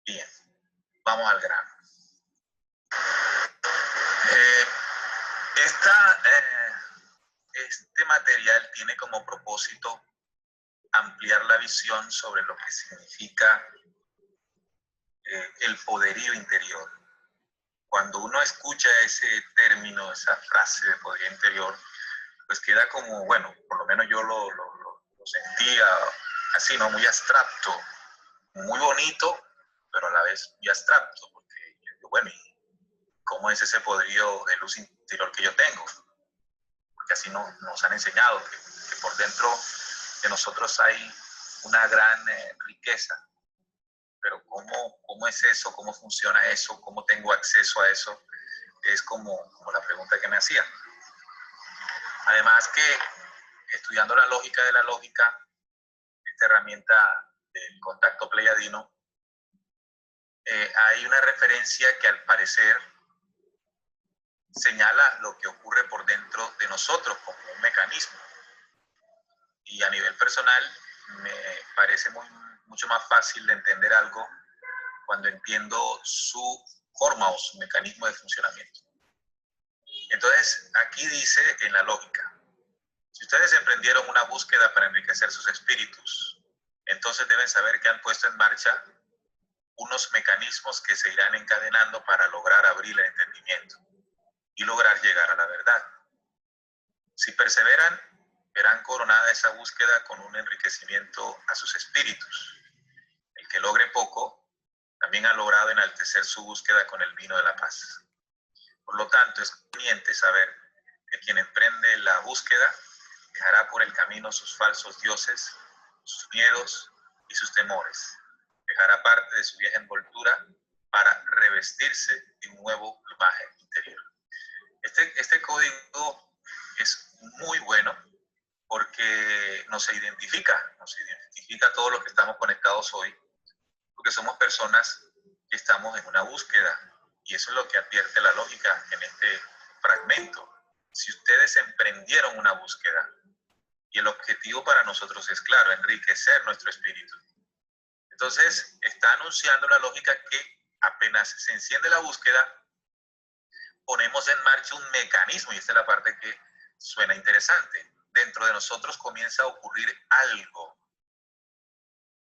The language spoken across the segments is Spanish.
Bien, vamos al grano. Eh, este material tiene como propósito ampliar la visión sobre lo que significa el poderío interior. Cuando uno escucha ese término, esa frase de poderío interior, pues queda como, bueno, por lo menos yo lo sentía así, ¿no? Muy abstracto, muy bonito, pero a la vez muy abstracto, porque bueno, ¿cómo es ese poderío de luz interior que yo tengo? Porque así nos han enseñado que por dentro de nosotros hay una gran riqueza, pero ¿cómo es eso? ¿Cómo funciona eso? ¿Cómo tengo acceso a eso? Es como la pregunta que me hacía. Además que estudiando la lógica de la lógica, esta herramienta del contacto pleiadiano, hay una referencia que al parecer señala lo que ocurre por dentro de nosotros como un mecanismo. Y a nivel personal me parece mucho más fácil de entender algo cuando entiendo su forma o su mecanismo de funcionamiento. Entonces, aquí dice en la lógica, si ustedes emprendieron una búsqueda para enriquecer sus espíritus, entonces deben saber que han puesto en marcha unos mecanismos que se irán encadenando para lograr abrir el entendimiento y lograr llegar a la verdad. Si perseveran, verán coronada esa búsqueda con un enriquecimiento a sus espíritus. El que logre poco, también ha logrado enaltecer su búsqueda con el vino de la paz. Por lo tanto, es conveniente saber que quien emprende la búsqueda dejará por el camino sus falsos dioses, sus miedos y sus temores. Dejará parte de su vieja envoltura para revestirse de un nuevo plumaje interior. Este código es muy bueno porque nos identifica a todos los que estamos conectados hoy, porque somos personas que estamos en una búsqueda, y eso es lo que advierte la lógica en este fragmento. Si ustedes emprendieron una búsqueda, y el objetivo para nosotros es claro, enriquecer nuestro espíritu. Entonces, está anunciando la lógica que apenas se enciende la búsqueda, ponemos en marcha un mecanismo, y esta es la parte que suena interesante. Dentro de nosotros comienza a ocurrir algo,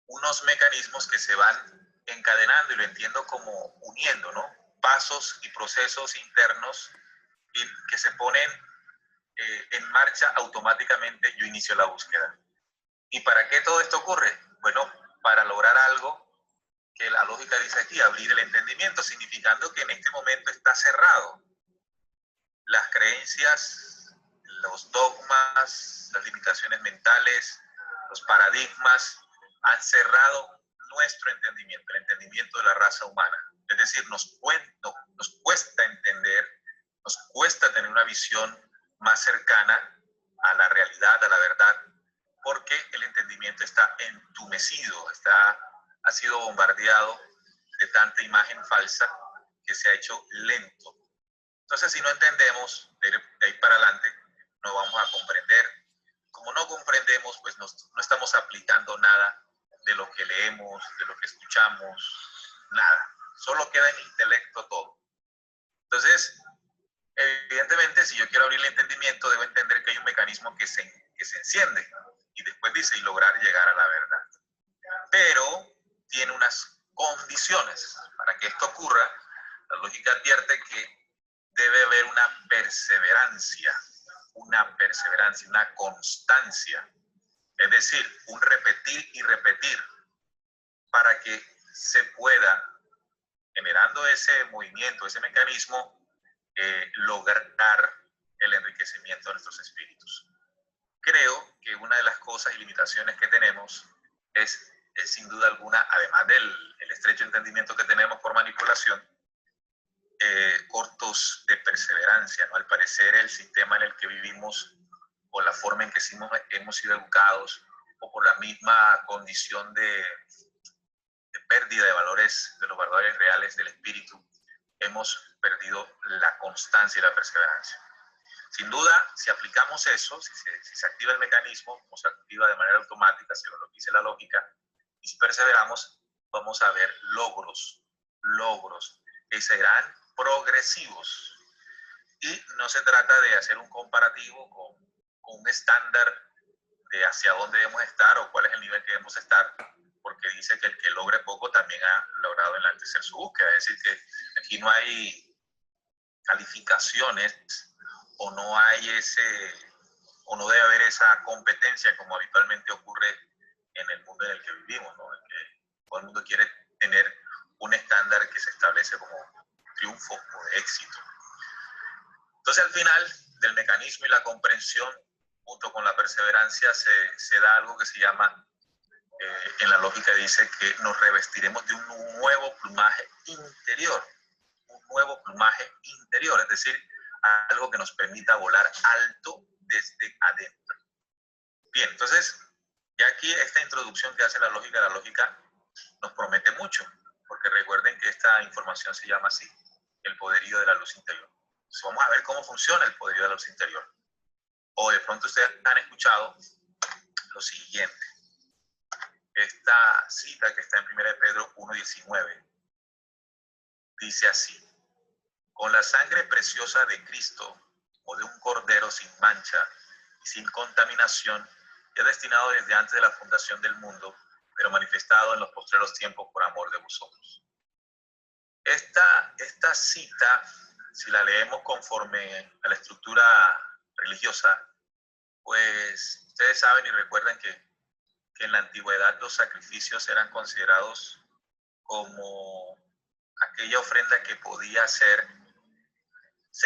unos mecanismos que se van encadenando, y lo entiendo como uniendo, ¿no? Pasos y procesos internos que se ponen en marcha automáticamente. Yo inicio la búsqueda. ¿Y para qué todo esto ocurre? Bueno, para lograr algo que la lógica dice aquí, abrir el entendimiento, significando que en este momento está cerrado. Las creencias, los dogmas, las limitaciones mentales, los paradigmas han cerrado nuestro entendimiento, el entendimiento de la raza humana. Es decir, nos cuesta entender, nos cuesta tener una visión más cercana a la realidad, a la verdad, porque el entendimiento está entumecido, ha sido bombardeado de tanta imagen falsa que se ha hecho lento. Entonces, si no entendemos, de ahí para adelante, no vamos a comprender. Como no comprendemos, pues no estamos aplicando nada de lo que leemos, de lo que escuchamos, nada. Solo queda en intelecto todo. Entonces, evidentemente, si yo quiero abrir el entendimiento, debo entender que hay un mecanismo que se enciende. Y después dice, y lograr llegar a la verdad. Pero tiene unas condiciones. Para que esto ocurra, la lógica advierte que debe haber una perseverancia, una constancia. Es decir, un repetir y repetir para que se pueda, generando ese movimiento, ese mecanismo, lograr el enriquecimiento de nuestros espíritus. Creo que una de las cosas y limitaciones que tenemos es sin duda alguna, además del estrecho entendimiento que tenemos por manipulación, cortos de perseverancia, ¿no? Al parecer el sistema en el que vivimos, o la forma en que hemos sido educados, o por la misma condición de pérdida de los valores reales del espíritu, hemos perdido la constancia y la perseverancia. Sin duda, si aplicamos eso, si se activa el mecanismo, o se activa de manera automática, según lo que dice la lógica, y si perseveramos, vamos a ver logros que serán progresivos. Y no se trata de hacer un comparativo con un estándar de hacia dónde debemos estar o cuál es el nivel que debemos estar, porque dice que el que logre poco también ha logrado enaltecer su búsqueda. Es decir, que aquí no hay calificaciones o no debe haber esa competencia como habitualmente ocurre en el mundo en el que vivimos, ¿no? En que todo el mundo quiere tener un estándar que se establece como triunfo o de éxito. Entonces, al final del mecanismo y la comprensión, junto con la perseverancia, se da algo que se llama, en la lógica dice que nos revestiremos de un nuevo plumaje interior, es decir, algo que nos permita volar alto desde adentro. Bien, entonces, ya aquí esta introducción que hace la lógica nos promete mucho, porque recuerden que esta información se llama así, el poderío de la luz interior. Entonces, vamos a ver cómo funciona el poderío de la luz interior. O de pronto ustedes han escuchado lo siguiente. Esta cita que está en 1 Pedro 1:19 dice así: con la sangre preciosa de Cristo, o de un cordero sin mancha y sin contaminación, que destinado desde antes de la fundación del mundo, pero manifestado en los postreros tiempos por amor de vosotros. Esta cita, si la leemos conforme a la estructura religiosa, pues ustedes saben y recuerdan que en la antigüedad los sacrificios eran considerados como aquella ofrenda que podía ser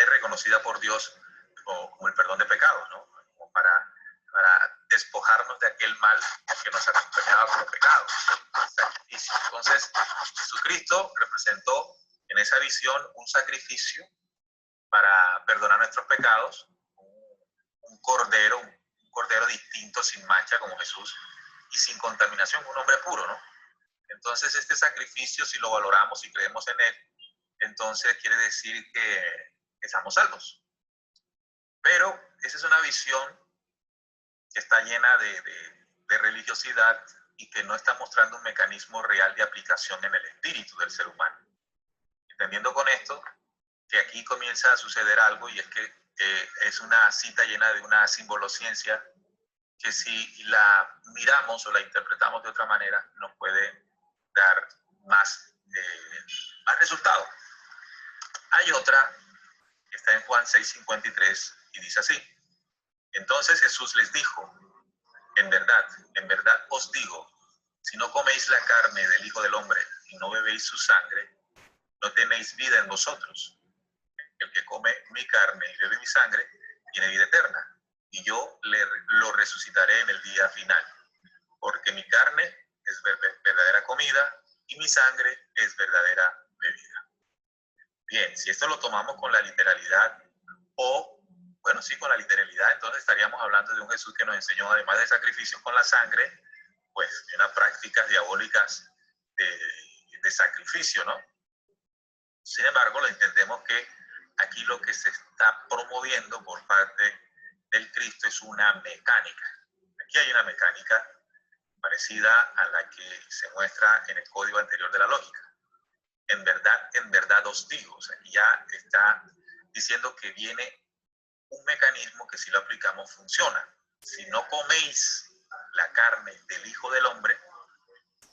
reconocida por Dios como el perdón de pecados, ¿no? Como para despojarnos de aquel mal que nos acompañaba como pecado, el sacrificio. Entonces, Jesucristo representó en esa visión un sacrificio para perdonar nuestros pecados, un cordero distinto, sin mancha como Jesús, y sin contaminación, un hombre puro, ¿no? Entonces, este sacrificio, si lo valoramos y creemos en él, entonces quiere decir que estamos salvos. Pero esa es una visión que está llena de religiosidad y que no está mostrando un mecanismo real de aplicación en el espíritu del ser humano. Entendiendo con esto que aquí comienza a suceder algo, y es que es una cita llena de una simbolociencia que si la miramos o la interpretamos de otra manera nos puede dar más resultado. Hay otra que está en Juan 6:53 y dice así: entonces Jesús les dijo, en verdad os digo, si no coméis la carne del Hijo del Hombre y no bebéis su sangre, no tenéis vida en vosotros. El que come mi carne y bebe mi sangre tiene vida eterna, y yo lo resucitaré en el día final, porque mi carne es verdadera comida y mi sangre es verdadera bebida. Bien, si esto lo tomamos con la literalidad, con la literalidad, entonces estaríamos hablando de un Jesús que nos enseñó, además de sacrificios con la sangre, pues de unas prácticas diabólicas de sacrificio, ¿no? Sin embargo, lo entendemos que aquí lo que se está promoviendo por parte del Cristo es una mecánica. Aquí hay una mecánica parecida a la que se muestra en el código anterior de la lógica. En verdad os digo, o sea, ya está diciendo que viene un mecanismo que si lo aplicamos funciona. Si no coméis la carne del Hijo del Hombre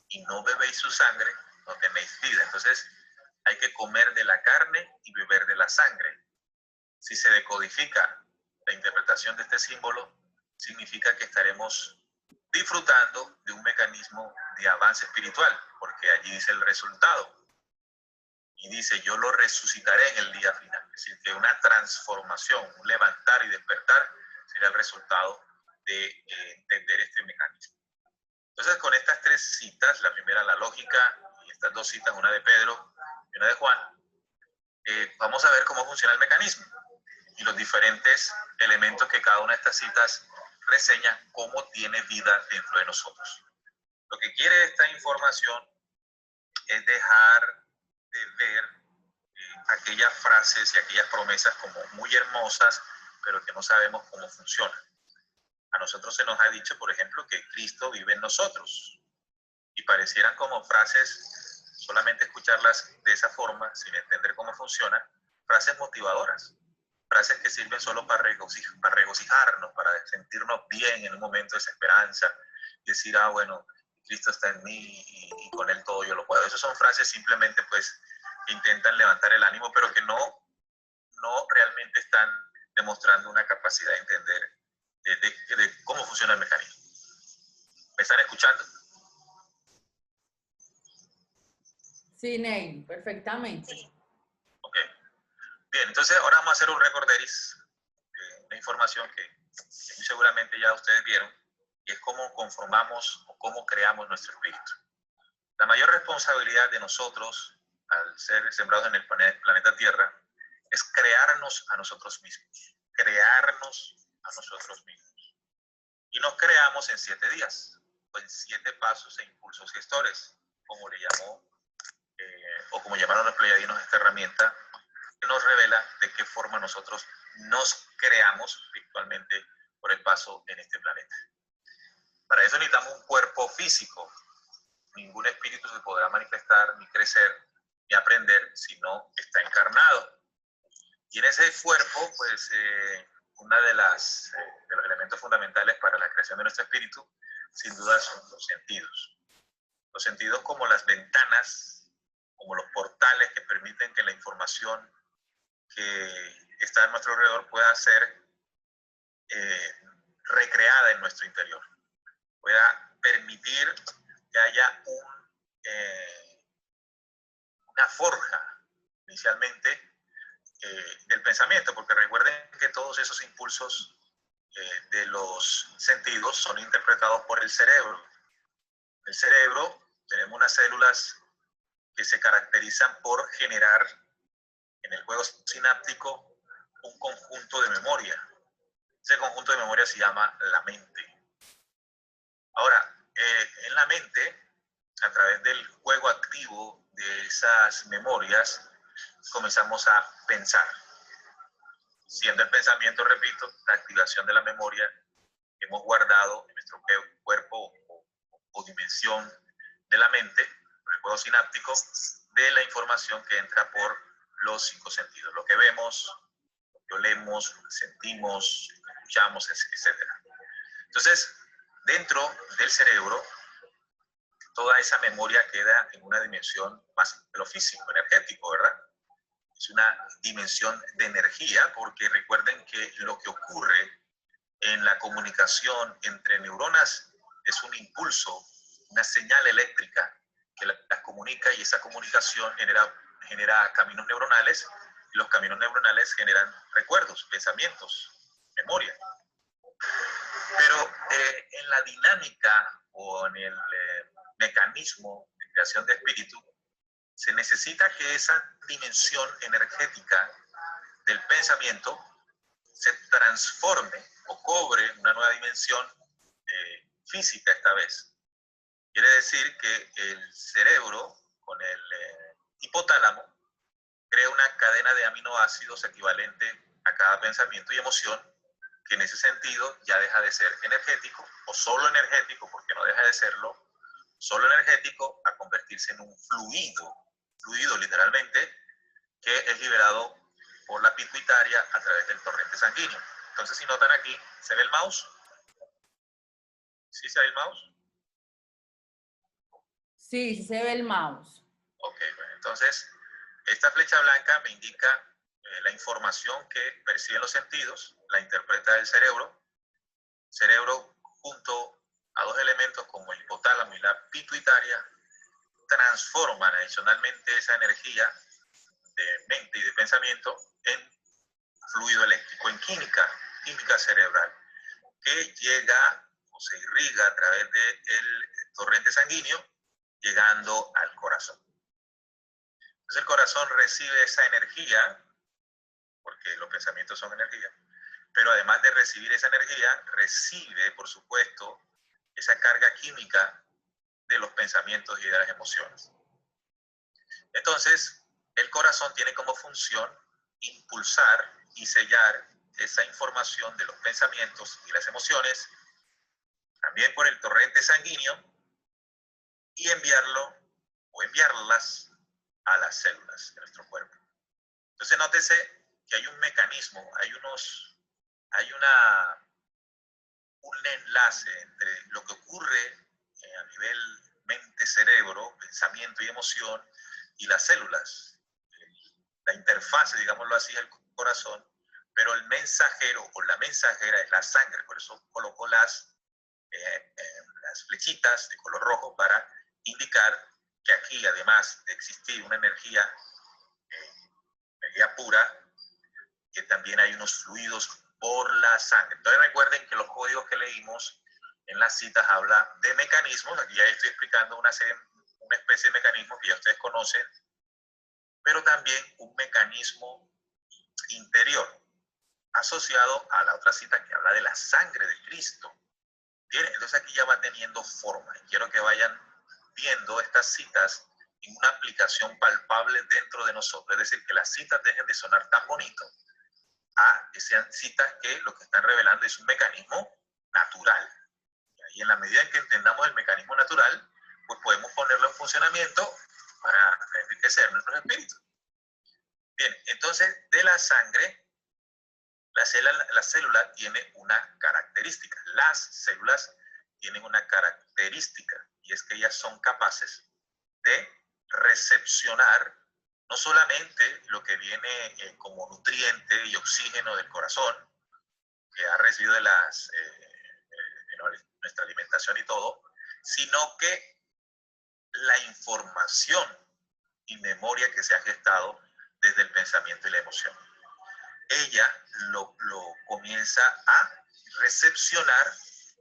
y no bebéis su sangre, no tenéis vida. Entonces hay que comer de la carne y beber de la sangre. Si se decodifica la interpretación de este símbolo, significa que estaremos disfrutando de un mecanismo de avance espiritual, porque allí dice el resultado. Y dice, yo lo resucitaré en el día final. Es decir, que una transformación, un levantar y despertar será el resultado de entender este mecanismo. Entonces, con estas tres citas, la primera la lógica, y estas dos citas, una de Pedro y una de Juan, vamos a ver cómo funciona el mecanismo y los diferentes elementos que cada una de estas citas reseña cómo tiene vida dentro de nosotros. Lo que quiere esta información es dejar de ver aquellas frases y aquellas promesas como muy hermosas, pero que no sabemos cómo funcionan. A nosotros se nos ha dicho, por ejemplo, que Cristo vive en nosotros. y parecieran como frases, solamente escucharlas de esa forma, sin entender cómo funcionan, frases motivadoras, frases que sirven solo para regocijarnos, para sentirnos bien en un momento de desesperanza, decir, ah, bueno, Cristo está en mí y con Él todo yo lo puedo. Esas son frases simplemente pues que intentan levantar el ánimo, pero que no realmente están demostrando una capacidad de entender de cómo funciona el mecanismo. ¿Me están escuchando? Sí, Ney, perfectamente. Ok. Bien, entonces ahora vamos a hacer un recorderis de una información que muy seguramente ya ustedes vieron, y es cómo conformamos o cómo creamos nuestro espíritu. La mayor responsabilidad de nosotros, al ser sembrados en el planeta Tierra, es crearnos a nosotros mismos. Crearnos a nosotros mismos. Y nos creamos en 7 días, o en 7 pasos e impulsos gestores, como le llamó, o como llamaron los pleyadinos esta herramienta, que nos revela de qué forma nosotros nos creamos virtualmente por el paso en este planeta. Para eso necesitamos un cuerpo físico. Ningún espíritu se podrá manifestar, ni crecer, ni aprender si no está encarnado. Y en ese cuerpo, pues, uno de los elementos fundamentales para la creación de nuestro espíritu, sin duda, son los sentidos. Los sentidos como las ventanas, como los portales que permiten que la información que está a nuestro alrededor pueda ser recreada en nuestro interior, pueda permitir que haya una forja inicialmente del pensamiento, porque recuerden que todos esos impulsos de los sentidos son interpretados por el cerebro. El cerebro, tenemos unas células que se caracterizan por generar en el juego sináptico un conjunto de memoria. Ese conjunto de memoria se llama la mente. Ahora, en la mente, a través del juego activo de esas memorias, comenzamos a pensar. Siendo el pensamiento, repito, la activación de la memoria que hemos guardado en nuestro cuerpo o dimensión de la mente, por el juego sináptico, de la información que entra por los 5 sentidos. Lo que vemos, lo que olemos, lo que sentimos, lo que escuchamos, etc. Entonces, dentro del cerebro, toda esa memoria queda en una dimensión más de lo físico, energético, ¿verdad? Es una dimensión de energía, porque recuerden que lo que ocurre en la comunicación entre neuronas es un impulso, una señal eléctrica que las comunica, y esa comunicación genera caminos neuronales, y los caminos neuronales generan recuerdos, pensamientos, memoria. Pero en la dinámica o en el mecanismo de creación de espíritu, se necesita que esa dimensión energética del pensamiento se transforme o cobre una nueva dimensión física esta vez. Quiere decir que el cerebro con el hipotálamo crea una cadena de aminoácidos equivalente a cada pensamiento y emoción, que en ese sentido ya deja de ser energético o solo energético, porque no deja de serlo, solo energético, a convertirse en un fluido literalmente, que es liberado por la pituitaria a través del torrente sanguíneo. Entonces, si notan aquí, ¿se ve el mouse? ¿Sí se ve el mouse? Sí, se ve el mouse. Ok, bueno, entonces, esta flecha blanca me indica la información que perciben los sentidos, la interpreta el cerebro. Cerebro, junto a 2 elementos como el hipotálamo y la pituitaria, transforman adicionalmente esa energía de mente y de pensamiento en fluido eléctrico, en química cerebral, que llega o se irriga a través del torrente sanguíneo, llegando al corazón. Entonces el corazón recibe esa energía, porque los pensamientos son energía, pero además de recibir esa energía, recibe, por supuesto, esa carga química de los pensamientos y de las emociones. Entonces, el corazón tiene como función impulsar y sellar esa información de los pensamientos y las emociones, también por el torrente sanguíneo, y enviarlo o enviarlas a las células de nuestro cuerpo. Entonces nótese que hay un mecanismo, hay un enlace entre lo que ocurre a nivel mente-cerebro, pensamiento y emoción, y las células. La interfase, digámoslo así, el corazón, pero el mensajero o la mensajera es la sangre. Por eso coloco las flechitas de color rojo para indicar que aquí, además de existir una energía pura, que también hay unos fluidos por la sangre. Entonces recuerden que los códigos que leímos en las citas habla de mecanismos. Aquí ya estoy explicando una especie de mecanismos que ya ustedes conocen, pero también un mecanismo interior asociado a la otra cita que habla de la sangre de Cristo. Bien, entonces aquí ya va teniendo forma. Quiero que vayan viendo estas citas en una aplicación palpable dentro de nosotros. Es decir, que las citas dejen de sonar tan bonito a que sean citas que lo que están revelando es un mecanismo natural. Y en la medida en que entendamos el mecanismo natural, pues podemos ponerlo en funcionamiento para enriquecer nuestros espíritus. Bien, entonces de la sangre, la célula tiene una característica. Las células tienen una característica y es que ellas son capaces de recepcionar no solamente lo que viene como nutriente y oxígeno del corazón, que ha recibido de nuestra alimentación y todo, sino que la información y memoria que se ha gestado desde el pensamiento y la emoción. Ella lo comienza a recepcionar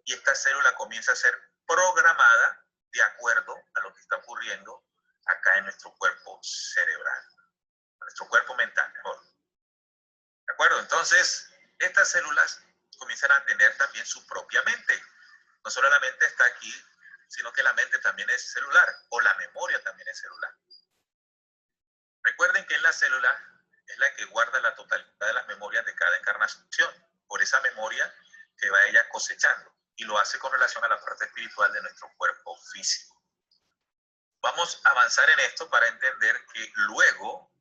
y esta célula comienza a ser programada de acuerdo a lo que está ocurriendo acá en nuestro cuerpo cerebral, nuestro cuerpo mental, mejor. ¿De acuerdo? Entonces, estas células comienzan a tener también su propia mente. No solo la mente está aquí, sino que la mente también es celular, o la memoria también es celular. Recuerden que en la célula es la que guarda la totalidad de las memorias de cada encarnación, por esa memoria que va ella cosechando, y lo hace con relación a la parte espiritual de nuestro cuerpo físico. Vamos a avanzar en esto para entender que luego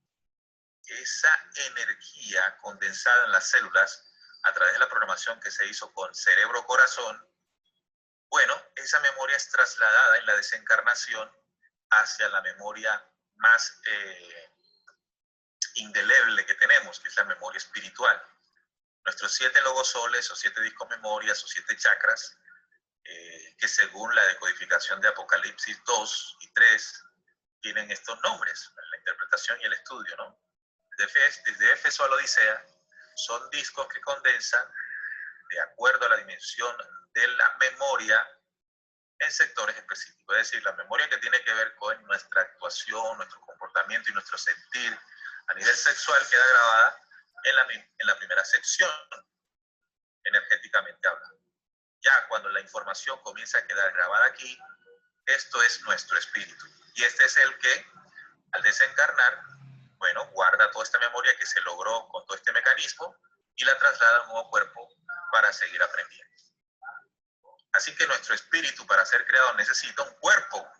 esa energía condensada en las células a través de la programación que se hizo con cerebro-corazón, bueno, esa memoria es trasladada en la desencarnación hacia la memoria más indeleble que tenemos, que es la memoria espiritual. Nuestros 7 logosoles o 7 discos memorias o 7 chakras, que según la decodificación de Apocalipsis 2 y 3, tienen estos nombres, la interpretación y el estudio, ¿no? Desde Éfeso a la Odisea, son discos que condensan, de acuerdo a la dimensión de la memoria, en sectores específicos. Es decir, la memoria que tiene que ver con nuestra actuación, nuestro comportamiento y nuestro sentir a nivel sexual queda grabada en la primera sección, energéticamente hablando. Ya cuando la información comienza a quedar grabada aquí, esto es nuestro espíritu. Y este es el que, al desencarnar, bueno, guarda toda esta memoria que se logró con todo este mecanismo y la traslada a un nuevo cuerpo para seguir aprendiendo. Así que nuestro espíritu, para ser creado, necesita un cuerpo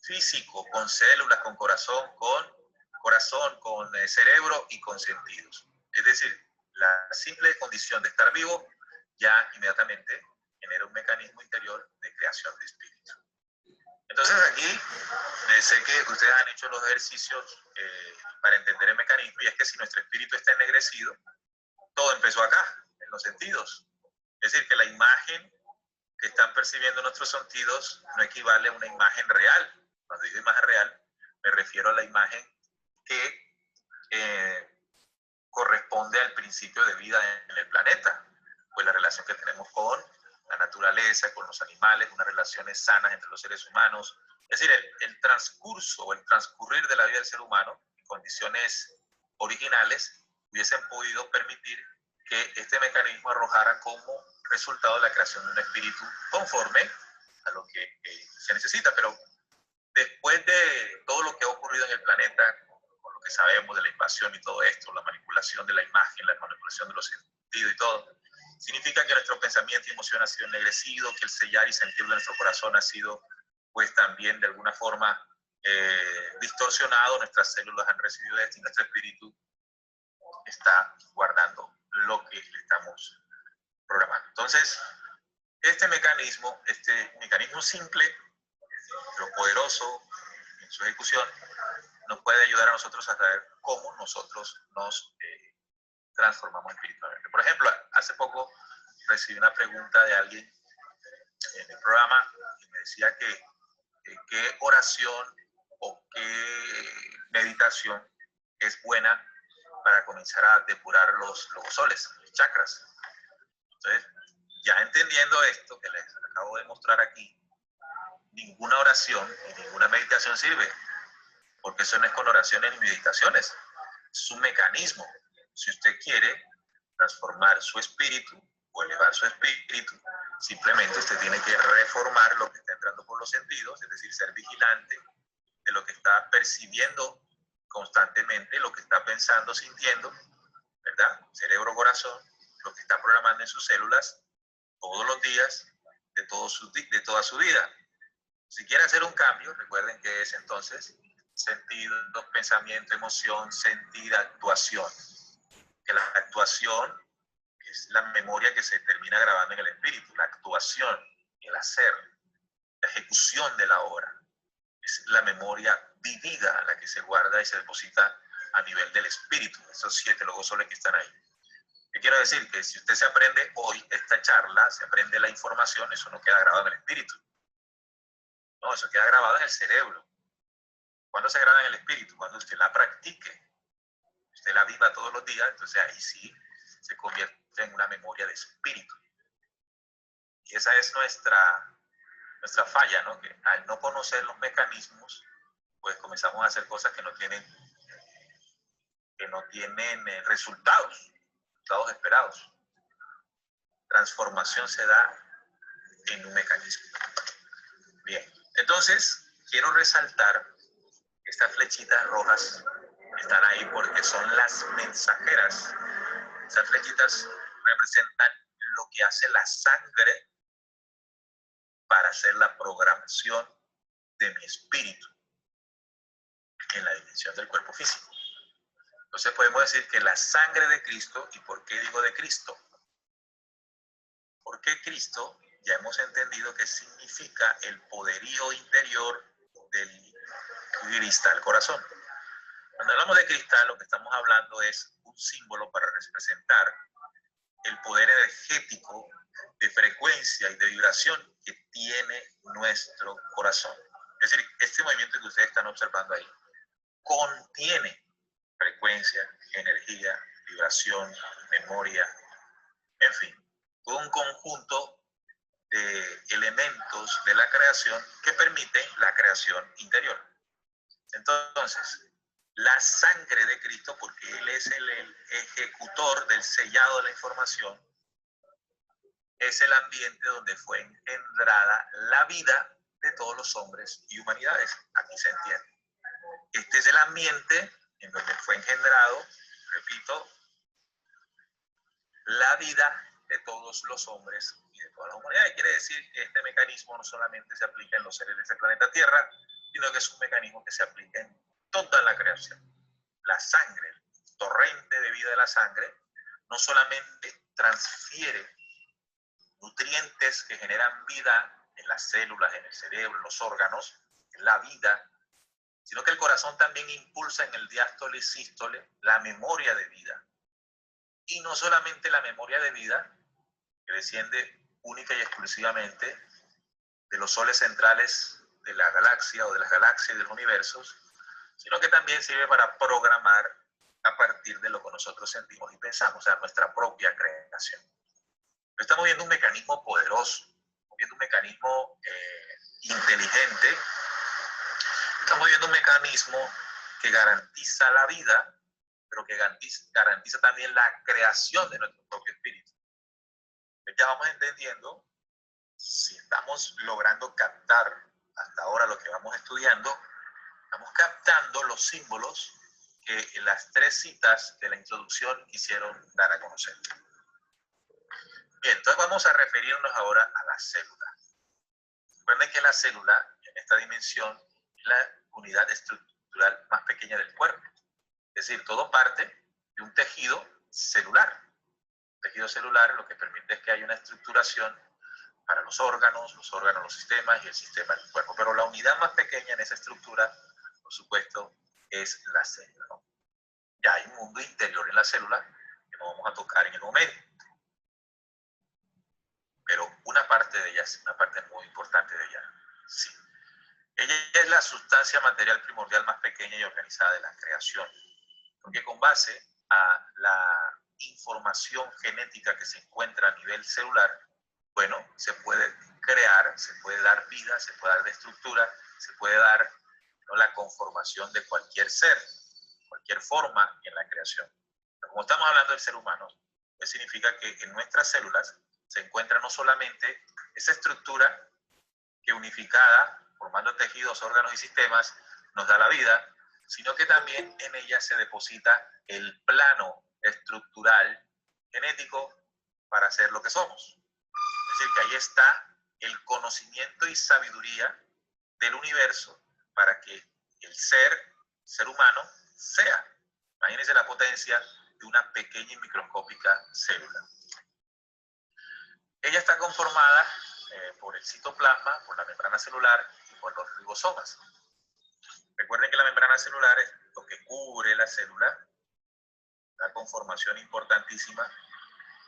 físico, con células, con corazón, con cerebro y con sentidos. Es decir, la simple condición de estar vivo ya inmediatamente genera un mecanismo interior de creación de espíritu. Entonces aquí sé que ustedes han hecho los ejercicios para entender el mecanismo, y es que si nuestro espíritu está ennegrecido, todo empezó acá, en los sentidos. Es decir, que la imagen que están percibiendo nuestros sentidos no equivale a una imagen real. Cuando digo imagen real, me refiero a la imagen que corresponde al principio de vida en el planeta, pues la relación que tenemos con la naturaleza, con los animales, unas relaciones sanas entre los seres humanos. Es decir, el transcurso o el transcurrir de la vida del ser humano en condiciones originales hubiesen podido permitir que este mecanismo arrojara como resultado la creación de un espíritu conforme a lo que se necesita. Pero después de todo lo que ha ocurrido en el planeta, con lo que sabemos de la invasión y todo esto, la manipulación de la imagen, la manipulación de los sentidos y todo, significa que nuestro pensamiento y emoción ha sido ennegrecido, que el sellar y sentir de nuestro corazón ha sido pues también de alguna forma distorsionado, nuestras células han recibido esto y nuestro espíritu está guardando lo que le estamos programando. Entonces, este mecanismo simple, pero poderoso en su ejecución, nos puede ayudar a nosotros a saber cómo nosotros nos transformamos espiritualmente. Por ejemplo, hace poco recibí una pregunta de alguien en el programa y me decía que qué oración o qué meditación es buena para comenzar a depurar los soles, los chakras. Entonces, ya entendiendo esto que les acabo de mostrar aquí, ninguna oración y ninguna meditación sirve, porque eso no es con oraciones ni meditaciones, es un mecanismo. Si usted quiere transformar su espíritu o elevar su espíritu, simplemente usted tiene que reformar lo que está entrando por los sentidos, es decir, ser vigilante de lo que está percibiendo constantemente, lo que está pensando, sintiendo, ¿verdad? Cerebro, corazón, lo que está programando en sus células todos los días de toda su vida. Si quiere hacer un cambio, recuerden que es entonces sentido, pensamiento, emoción, sentir, actuación. Que la actuación es la memoria que se termina grabando en el espíritu, la actuación, el hacer, la ejecución de la obra. Es la memoria vivida la que se guarda y se deposita a nivel del espíritu, esos 7 logos soles que están ahí. ¿Qué quiero decir? Que si usted se aprende hoy esta charla, se aprende la información, eso no queda grabado en el espíritu. No, eso queda grabado en el cerebro. ¿Cuándo se graba en el espíritu? Cuando usted la practique. Usted la viva todos los días, entonces ahí sí se convierte en una memoria de espíritu. Y esa es nuestra falla, ¿no? Que al no conocer los mecanismos, pues comenzamos a hacer cosas que no tienen resultados esperados. Transformación se da en un mecanismo. Bien, entonces quiero resaltar que estas flechitas rojas están ahí porque son las mensajeras. Esas flechitas representan lo que hace la sangre para hacer la programación de mi espíritu en la dimensión del cuerpo físico. Entonces podemos decir que la sangre de Cristo, ¿y por qué digo de Cristo? Porque Cristo ya hemos entendido que significa el poderío interior del cristal corazón. Cuando hablamos de cristal, lo que estamos hablando es un símbolo para representar el poder energético de frecuencia y de vibración que tiene nuestro corazón. Es decir, este movimiento que ustedes están observando ahí contiene frecuencia, energía, vibración, memoria, en fin, todo un conjunto de elementos de la creación que permiten la creación interior. Entonces, la sangre de Cristo, porque Él es el ejecutor del sellado de la información, es el ambiente donde fue engendrada la vida de todos los hombres y humanidades. Aquí se entiende. Este es el ambiente en donde fue engendrado, repito, la vida de todos los hombres y de toda la humanidad. Y quiere decir que este mecanismo no solamente se aplica en los seres de este planeta Tierra, sino que es un mecanismo que se aplica en toda la creación. La sangre, el torrente de vida de la sangre, no solamente transfiere nutrientes que generan vida en las células, en el cerebro, en los órganos, en la vida, sino que el corazón también impulsa en el diástole y sístole la memoria de vida. Y no solamente la memoria de vida, que desciende única y exclusivamente de los soles centrales de la galaxia o de las galaxias y de los universos, sino que también sirve para programar a partir de lo que nosotros sentimos y pensamos, o sea, nuestra propia creación. Estamos viendo un mecanismo poderoso, estamos viendo un mecanismo inteligente, estamos viendo un mecanismo que garantiza la vida, pero que garantiza también la creación de nuestro propio espíritu. Ya vamos entendiendo, si estamos logrando captar hasta ahora lo que vamos estudiando, estamos captando los símbolos que las 3 citas de la introducción quisieron dar a conocer. Bien, entonces vamos a referirnos ahora a la célula. Recuerden que la célula, en en esta dimensión, es la unidad estructural más pequeña del cuerpo. Es decir, todo parte de un tejido celular. El tejido celular lo que permite es que haya una estructuración para los órganos, los sistemas y el sistema del cuerpo. Pero la unidad más pequeña en esa estructura, por supuesto, es la célula, ¿no? Ya hay un mundo interior en la célula que no vamos a tocar en el momento. Pero una parte de ella, una parte muy importante de ella, sí. Ella es la sustancia material primordial más pequeña y organizada de la creación, porque con base a la información genética que se encuentra a nivel celular, bueno, se puede crear, se puede dar vida, se puede dar de estructura, se puede dar, ¿no?, la conformación de cualquier ser, cualquier forma en la creación. Pero como estamos hablando del ser humano, eso significa que en nuestras células se encuentra no solamente esa estructura que unificada, formando tejidos, órganos y sistemas, nos da la vida, sino que también en ella se deposita el plano estructural genético para ser lo que somos. Es decir, que ahí está el conocimiento y sabiduría del universo para que el ser humano, sea. Imagínense la potencia de una pequeña y microscópica célula. Ella está conformada por el citoplasma, por la membrana celular y por los ribosomas. Recuerden que la membrana celular es lo que cubre la célula, la conformación importantísima.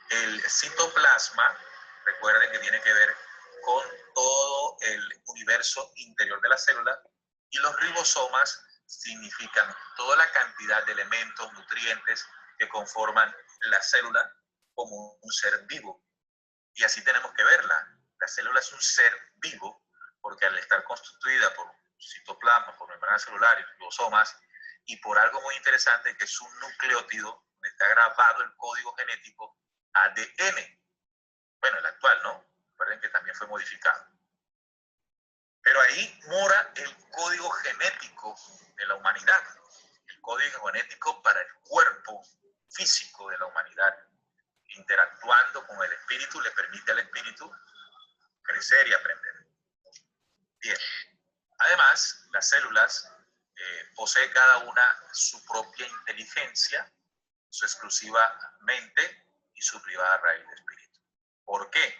El citoplasma, recuerden que tiene que ver con todo el universo interior de la célula, y los ribosomas significan toda la cantidad de elementos, nutrientes que conforman la célula como un ser vivo. Y así tenemos que verla. La célula es un ser vivo porque al estar constituida por citoplasma, por membrana celular y ribosomas, y por algo muy interesante que es un nucleótido donde está grabado el código genético ADN. Bueno, el actual, ¿no? Recuerden que también fue modificado. Pero ahí mora el código genético de la humanidad, el código genético para el cuerpo físico de la humanidad. Interactuando con el espíritu, le permite al espíritu crecer y aprender. Bien. Además, las células poseen cada una su propia inteligencia, su exclusiva mente y su privada raíz de espíritu. ¿Por qué?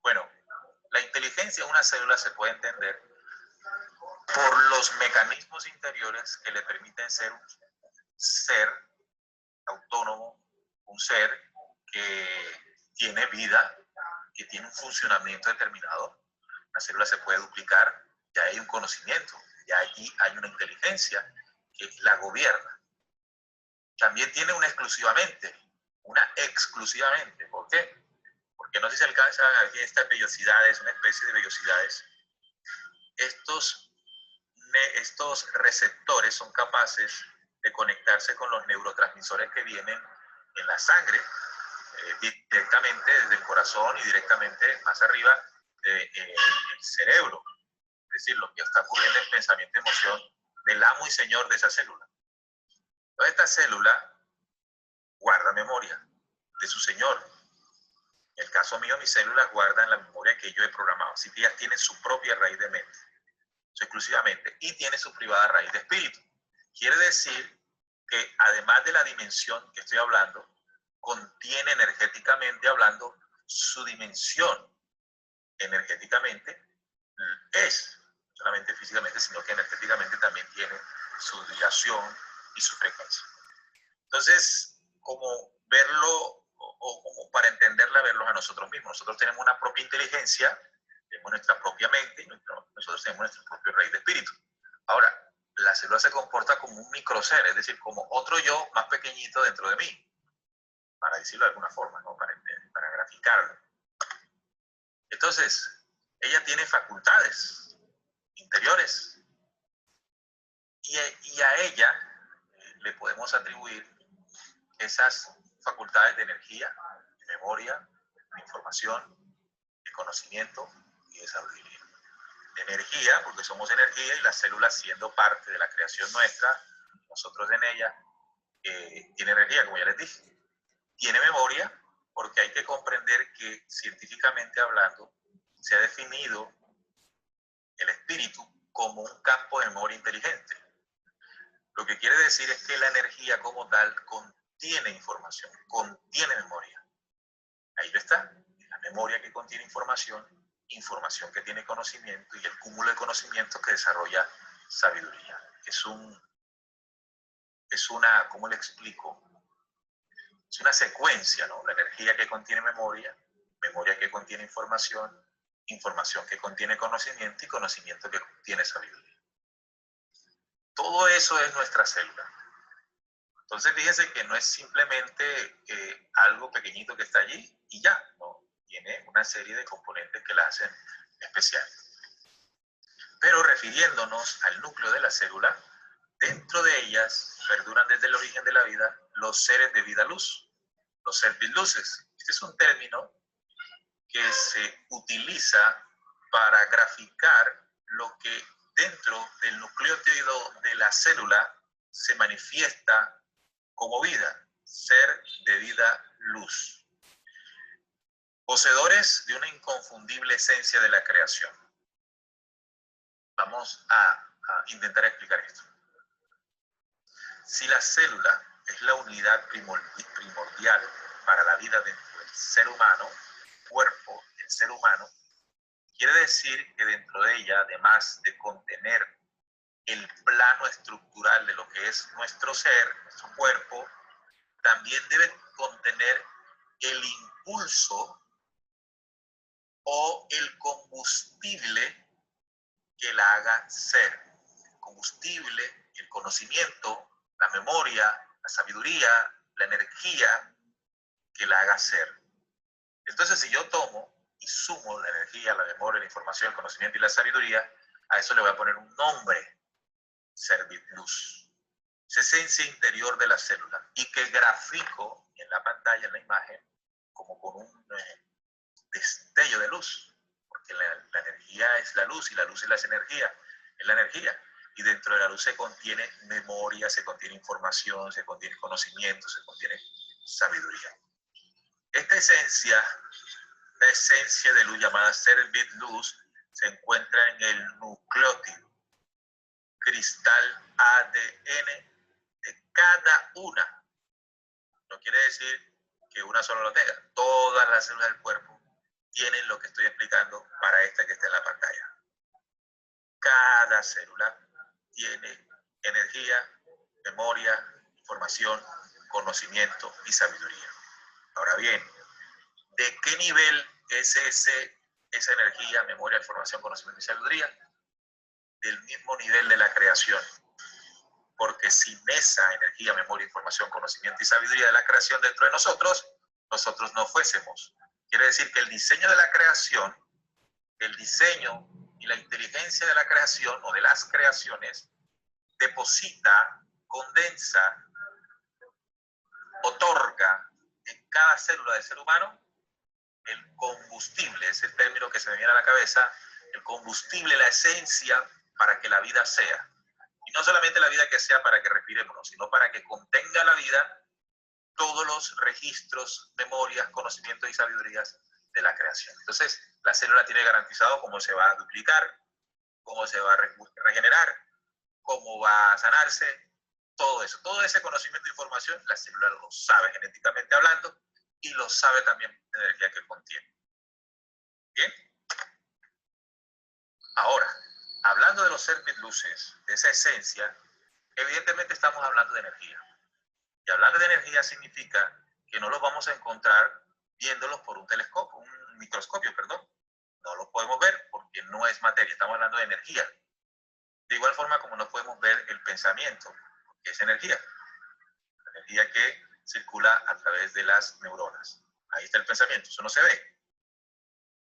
Bueno, la inteligencia de una célula se puede entender por los mecanismos interiores que le permiten ser un ser autónomo, un ser que tiene vida, que tiene un funcionamiento determinado. La célula se puede duplicar, ya hay un conocimiento, ya allí hay una inteligencia que la gobierna. También tiene una exclusivamente, ¿por qué? Porque no sé si se alcanzan aquí estas vellosidades, una especie de vellosidades. Estos receptores son capaces de conectarse con los neurotransmisores que vienen en la sangre, directamente desde el corazón y directamente más arriba del cerebro. Es decir, lo que está ocurriendo en pensamiento y emoción del amo y señor de esa célula. Toda esta célula guarda memoria de su señor. En el caso mío, mis células guardan la memoria que yo he programado. Así que ellas tienen su propia raíz de mente, exclusivamente, y tiene su privada raíz de espíritu. Quiere decir que además de la dimensión que estoy hablando, contiene energéticamente hablando su dimensión. Energéticamente es, no solamente físicamente, sino que energéticamente también tiene su vibración y su frecuencia. Entonces, como verlo, o como para entenderla, verlos a nosotros mismos. Nosotros tenemos una propia inteligencia, tenemos nuestra propia mente, nosotros tenemos nuestra propia raíz de espíritu. Ahora, la célula se comporta como un microser, es decir, como otro yo más pequeñito dentro de mí, para decirlo de alguna forma, ¿no? Para graficarlo. Entonces, ella tiene facultades interiores y a ella le podemos atribuir esas facultades de energía, de memoria, de información, de conocimiento y de sabiduría. De energía, porque somos energía y las células, siendo parte de la creación nuestra, nosotros en ella, tiene energía, como ya les dije. Tiene memoria, porque hay que comprender que científicamente hablando se ha definido el espíritu como un campo de memoria inteligente. Lo que quiere decir es que la energía como tal contiene información, contiene memoria. Ahí lo está, la memoria que contiene información, información que tiene conocimiento y el cúmulo de conocimientos que desarrolla sabiduría. Es una, ¿cómo le explico? Es una secuencia, ¿no? La energía que contiene memoria, memoria que contiene información, información que contiene conocimiento y conocimiento que contiene sabiduría. Todo eso es nuestra célula. Entonces fíjense que no es simplemente algo pequeñito que está allí y ya, ¿no? Tiene una serie de componentes que la hacen especial. Pero refiriéndonos al núcleo de la célula, dentro de ellas perduran desde el origen de la vida los seres de vida luz, los servidluces. Este es un término que se utiliza para graficar lo que dentro del nucleótido de la célula se manifiesta como vida, ser de vida luz. Poseedores de una inconfundible esencia de la creación. Vamos a intentar explicar esto. Si la célula es la unidad primordial para la vida dentro del ser humano, cuerpo del ser humano, quiere decir que dentro de ella, además de contener el plano estructural de lo que es nuestro ser, nuestro cuerpo, también debe contener el impulso o el combustible que la haga ser. El combustible, el conocimiento, la memoria, la sabiduría, la energía que la haga ser. Entonces, si yo tomo y sumo la energía, la memoria, la información, el conocimiento y la sabiduría, a eso le voy a poner un nombre, servidluz. Es esencia interior de la célula y que grafico en la pantalla, en la imagen, como con un destello de luz, porque la energía es la luz y la luz es la energía. Y dentro de la luz se contiene memoria, se contiene información, se contiene conocimiento, se contiene sabiduría. Esta esencia, la esencia de luz llamada servidluz, se encuentra en el nucleótido, cristal ADN de cada una. No quiere decir que una sola lo tenga. Todas las células del cuerpo tienen lo que estoy explicando para esta que está en la pantalla. Cada célula tiene energía, memoria, información, conocimiento y sabiduría. Ahora bien, ¿de qué nivel es esa energía, memoria, información, conocimiento y sabiduría? Del mismo nivel de la creación. Porque sin esa energía, memoria, información, conocimiento y sabiduría de la creación dentro de nosotros, nosotros no fuésemos. Quiere decir que el diseño de la creación, el diseño y la inteligencia de la creación o de las creaciones, deposita, condensa, otorga en cada célula del ser humano el combustible, es el término que se me viene a la cabeza, el combustible, la esencia para que la vida sea. Y no solamente la vida que sea para que respiremos, sino para que contenga la vida todos los registros, memorias, conocimientos y sabidurías de la creación. Entonces, la célula tiene garantizado cómo se va a duplicar, cómo se va a regenerar, cómo va a sanarse, todo eso. Todo ese conocimiento e información, la célula lo sabe genéticamente hablando y lo sabe también la energía que contiene. ¿Bien? Ahora, hablando de los servidluces, de esa esencia, evidentemente estamos hablando de energía. Y hablar de energía significa que no los vamos a encontrar viéndolos por un telescopio, un microscopio, perdón. No los podemos ver porque no es materia, estamos hablando de energía. De igual forma como no podemos ver el pensamiento, porque es energía. La energía que circula a través de las neuronas. Ahí está el pensamiento, eso no se ve.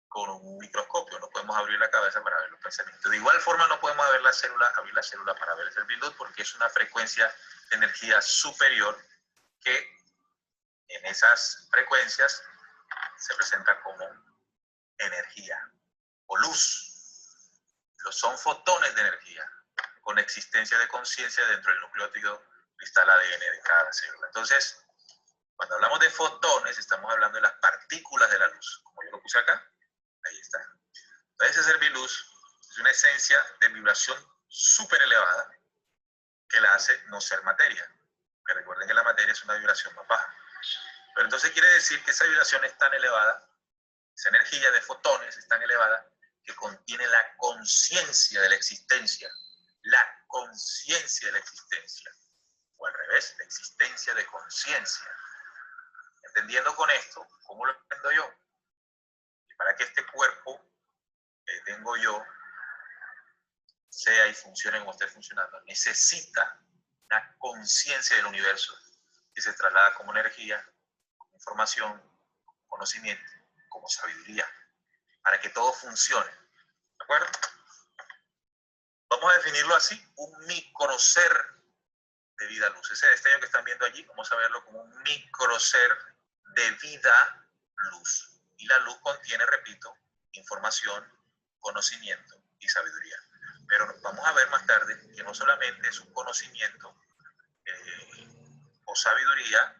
Con un microscopio no podemos abrir la cabeza para ver los pensamientos. De igual forma no podemos abrir la célula para ver el servidluz porque es una frecuencia de energía superior que en esas frecuencias se presenta como energía o luz. Son fotones de energía con existencia de conciencia dentro del nucleótido cristal ADN de cada célula. Entonces, cuando hablamos de fotones, estamos hablando de las partículas de la luz, como yo lo puse acá. Ahí está. Entonces, ese serviluz Es una esencia de vibración súper elevada que la hace no ser materia. Que recuerden que la materia es una vibración más baja. Pero entonces quiere decir que esa vibración es tan elevada, esa energía de fotones es tan elevada, que contiene la conciencia de la existencia. La conciencia de la existencia. O al revés, la existencia de conciencia. Entendiendo con esto, ¿cómo lo entiendo yo? Y para que este cuerpo que tengo yo sea y funcione como esté funcionando, necesita una conciencia del universo que se traslada como energía, como información, como conocimiento, como sabiduría, para que todo funcione. ¿De acuerdo? Vamos a definirlo así, un microser de vida luz. Ese destello que están viendo allí, vamos a verlo como un microser de vida luz. Y la luz contiene, repito, información, conocimiento y sabiduría. Pero vamos a ver más tarde que no solamente es un conocimiento o sabiduría,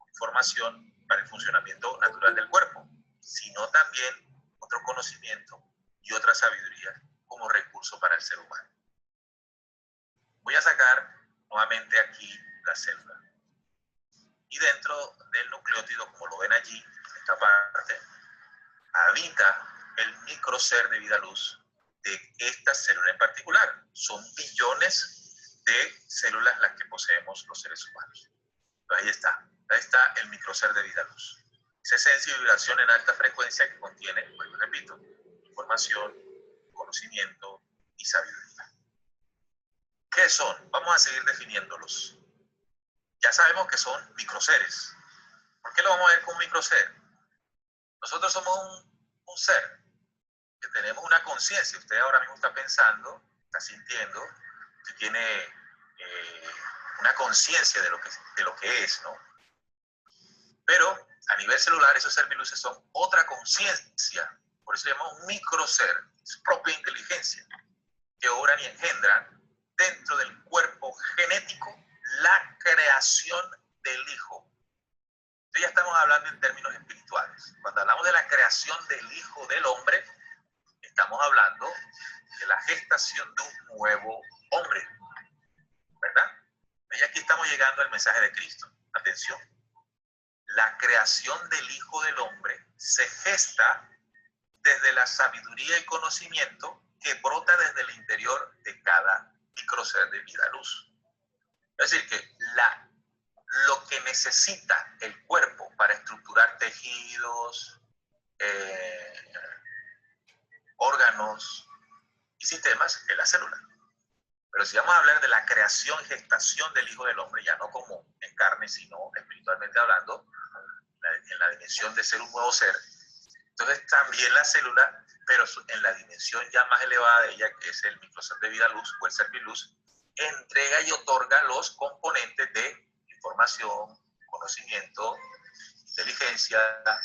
información para el funcionamiento natural del cuerpo, sino también otro conocimiento y otra sabiduría como recurso para el ser humano. Voy a sacar nuevamente aquí la célula. Y dentro del nucleótido, como lo ven allí, en esta parte, habita el microser de vida luz de esta célula en particular. Son billones de células las que poseemos los seres humanos. Entonces, ahí está el microser de vida luz. Esa esencia y vibración en alta frecuencia que contiene, pues repito, información, conocimiento y sabiduría. ¿Qué son? Vamos a seguir definiéndolos. Ya sabemos que son microseres. ¿Por qué lo vamos a ver como un microser? Nosotros somos un ser que tenemos una conciencia. Usted ahora mismo está pensando, está sintiendo, que tiene una conciencia de lo que es, ¿no? Pero a nivel celular esos serbiluces son otra conciencia. Por eso se llama un microser, su propia inteligencia, que obran y engendran dentro del cuerpo genético la creación del Hijo. Entonces ya estamos hablando en términos espirituales. Cuando hablamos de la creación del Hijo del hombre, estamos hablando de la gestación de un nuevo hombre, ¿verdad? Y aquí estamos llegando al mensaje de Cristo. Atención. La creación del Hijo del hombre se gesta desde la sabiduría y conocimiento que brota desde el interior de cada microser de vida luz. Es decir, que lo que necesita el cuerpo para estructurar tejidos, órganos y sistemas es la célula. Pero si vamos a hablar de la creación y gestación del Hijo del Hombre, ya no como en carne, sino espiritualmente hablando, en la dimensión de ser un nuevo ser, entonces también la célula, pero en la dimensión ya más elevada de ella, que es el microser de vida luz o el serviluz, entrega y otorga los componentes de información, conocimiento, inteligencia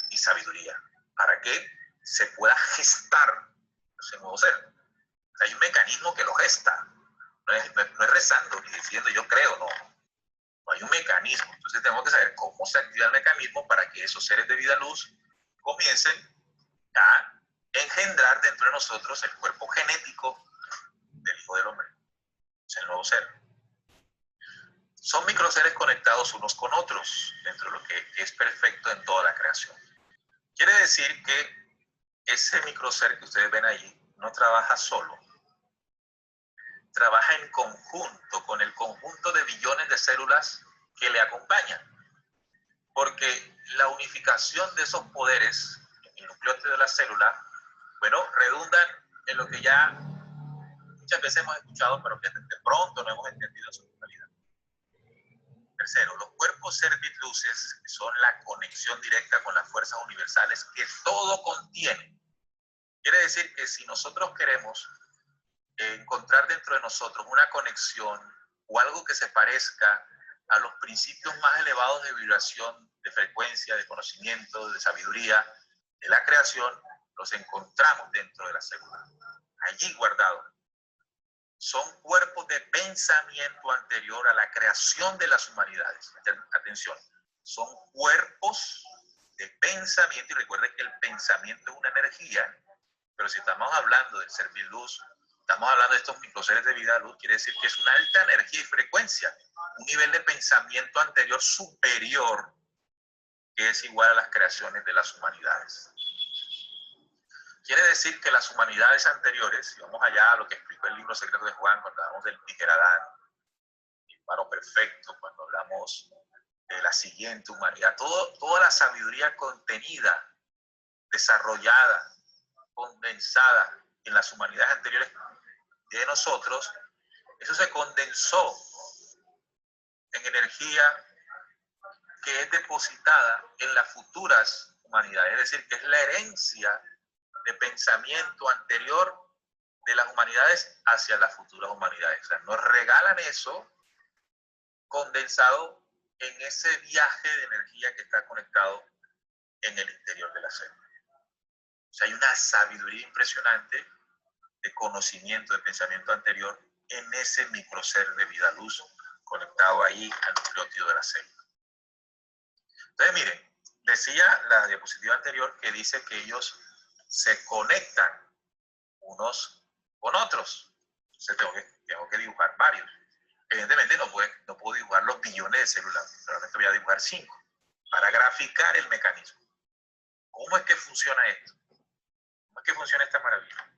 y sabiduría, para que se pueda gestar ese nuevo ser. Hay un mecanismo que lo gesta, no es rezando ni diciendo yo creo, no hay un mecanismo. Entonces tenemos que saber cómo se activa el mecanismo para que esos seres de vida luz comiencen a engendrar dentro de nosotros el cuerpo genético del Hijo del Hombre, es el nuevo ser. Son microseres conectados unos con otros dentro de lo que es perfecto en toda la creación. Quiere decir que ese microser que ustedes ven allí no trabaja solo, trabaja en conjunto con el conjunto de billones de células que le acompañan, porque la unificación de esos poderes en el nucleótido de la célula, bueno, redundan en lo que ya muchas veces hemos escuchado, pero que de pronto no hemos entendido en su totalidad. Tercero, los cuerpos servidluces son la conexión directa con las fuerzas universales que todo contiene. Quiere decir que si nosotros queremos encontrar dentro de nosotros una conexión o algo que se parezca a los principios más elevados de vibración, de frecuencia, de conocimiento, de sabiduría, de la creación, los encontramos dentro de la célula, allí guardados. Son cuerpos de pensamiento anterior a la creación de las humanidades. Atención, son cuerpos de pensamiento, y recuerden que el pensamiento es una energía, pero si estamos hablando del serviluz, estamos hablando de estos microseres de vida luz, quiere decir que es una alta energía y frecuencia, un nivel de pensamiento anterior superior que es igual a las creaciones de las humanidades. Quiere decir que las humanidades anteriores, si vamos allá a lo que explicó el libro secreto de Juan, cuando hablamos del primer Adán, el humano perfecto, cuando hablamos de la siguiente humanidad, toda la sabiduría contenida, desarrollada, condensada en las humanidades anteriores de nosotros, eso se condensó en energía que es depositada en las futuras humanidades, es decir, que es la herencia de pensamiento anterior de las humanidades hacia las futuras humanidades. O sea, nos regalan eso condensado en ese viaje de energía que está conectado en el interior de la célula. O sea, hay una sabiduría impresionante de conocimiento, de pensamiento anterior en ese microser de vida luz conectado ahí al nucleótido de la célula. Entonces, miren, decía la diapositiva anterior que dice que ellos se conectan unos con otros. Entonces tengo que dibujar varios. Evidentemente no puedo dibujar los billones de células, solamente voy a dibujar 5 para graficar el mecanismo. ¿Cómo es que funciona esto? ¿Cómo es que funciona esta maravilla?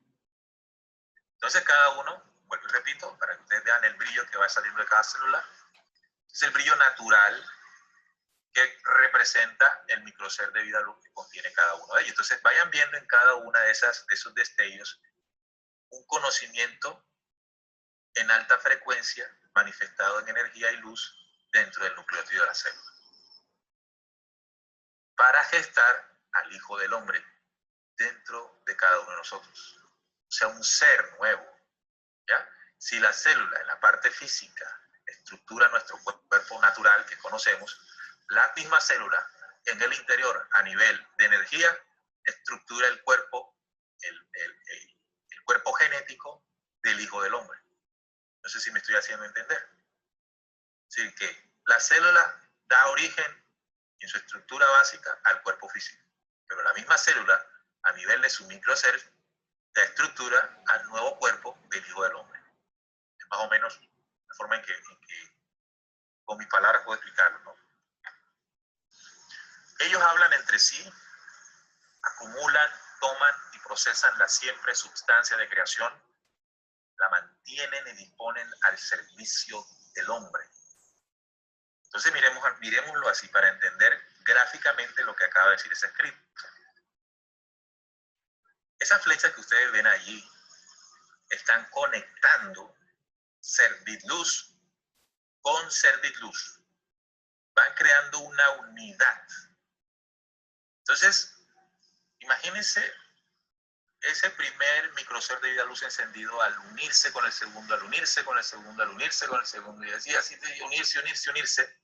Entonces cada uno, vuelvo y repito, para que ustedes vean el brillo que va saliendo de cada célula, es el brillo natural que representa el microser de vida luz que contiene cada uno de ellos. Entonces vayan viendo en cada una de esos destellos un conocimiento en alta frecuencia manifestado en energía y luz dentro del nucleótido de la célula para gestar al Hijo del Hombre dentro de cada uno de nosotros. O sea, un ser nuevo, ¿ya? Si la célula en la parte física estructura nuestro cuerpo natural que conocemos, la misma célula en el interior a nivel de energía estructura el cuerpo, el cuerpo genético del Hijo del Hombre. No sé si me estoy haciendo entender. Es decir, que la célula da origen en su estructura básica al cuerpo físico, pero la misma célula a nivel de su microser da estructura al nuevo cuerpo del Hijo del Hombre. Es más o menos la forma en que con mis palabras puedo explicarlo, ¿no? Ellos hablan entre sí, acumulan, toman y procesan la siempre sustancia de creación, la mantienen y disponen al servicio del hombre. Entonces miremoslo así para entender gráficamente lo que acaba de decir ese escrito. Esas flechas que ustedes ven allí están conectando Servitluz con Servitluz. Van creando una unidad. Entonces, imagínense ese primer microser de vida luz encendido al unirse con el segundo, al unirse con el segundo, al unirse con el segundo, y así de unirse,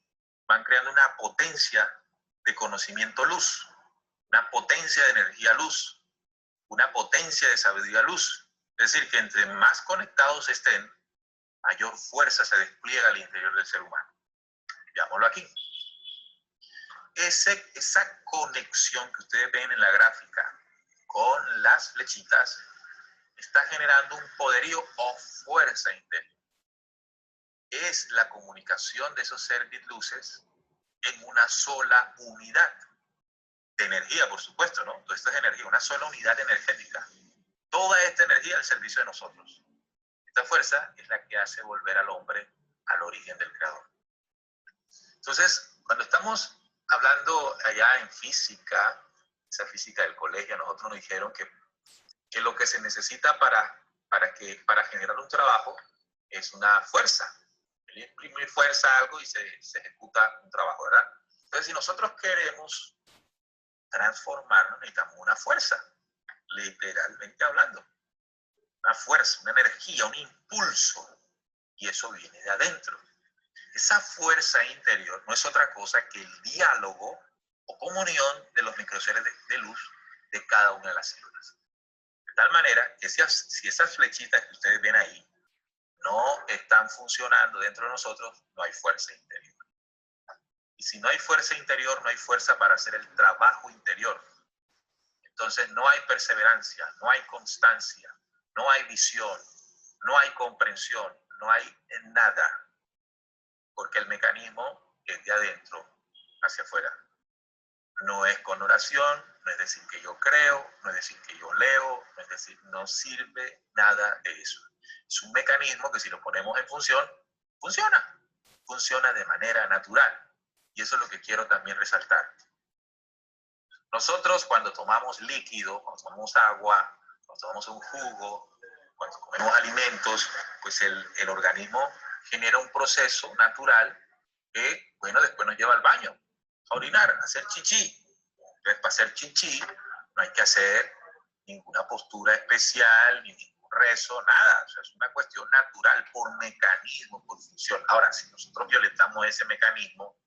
van creando una potencia de conocimiento luz, una potencia de energía luz, una potencia de sabiduría luz. Es decir, que entre más conectados estén, mayor fuerza se despliega al interior del ser humano. Veámoslo aquí. Esa conexión que ustedes ven en la gráfica con las flechitas está generando un poderío o fuerza interior. Es la comunicación de esos servitluces en una sola unidad de energía, por supuesto, ¿no? Toda esta es energía, una sola unidad energética. Toda esta energía al servicio de nosotros. Esta fuerza es la que hace volver al hombre al origen del Creador. Entonces, cuando estamos hablando allá en física, esa física del colegio, a nosotros nos dijeron que lo que se necesita para generar un trabajo es una fuerza. Imprimir fuerza a algo y se ejecuta un trabajo, ¿verdad? Entonces, si nosotros queremos transformarnos, necesitamos una fuerza, literalmente hablando. Una fuerza, una energía, un impulso. Y eso viene de adentro. Esa fuerza interior no es otra cosa que el diálogo o comunión de los microseres de luz de cada una de las células. De tal manera que si esas flechitas que ustedes ven ahí no están funcionando dentro de nosotros, no hay fuerza interior. Y si no hay fuerza interior, no hay fuerza para hacer el trabajo interior. Entonces no hay perseverancia, no hay constancia, no hay visión, no hay comprensión, no hay nada, porque el mecanismo es de adentro hacia afuera. No es con oración, no es decir que yo creo, no es decir que yo leo, no es decir, no sirve nada de eso. Es un mecanismo que si lo ponemos en función, funciona. Funciona de manera natural. Y eso es lo que quiero también resaltar. Nosotros cuando tomamos líquido, cuando tomamos agua, cuando tomamos un jugo, cuando comemos alimentos, pues el organismo genera un proceso natural que, bueno, después nos lleva al baño, a orinar, a hacer chichi. Entonces, para hacer chichi no hay que hacer ninguna postura especial, ni ningún rezo, nada. O sea, es una cuestión natural, por mecanismo, por función. Ahora, si nosotros violentamos ese mecanismo,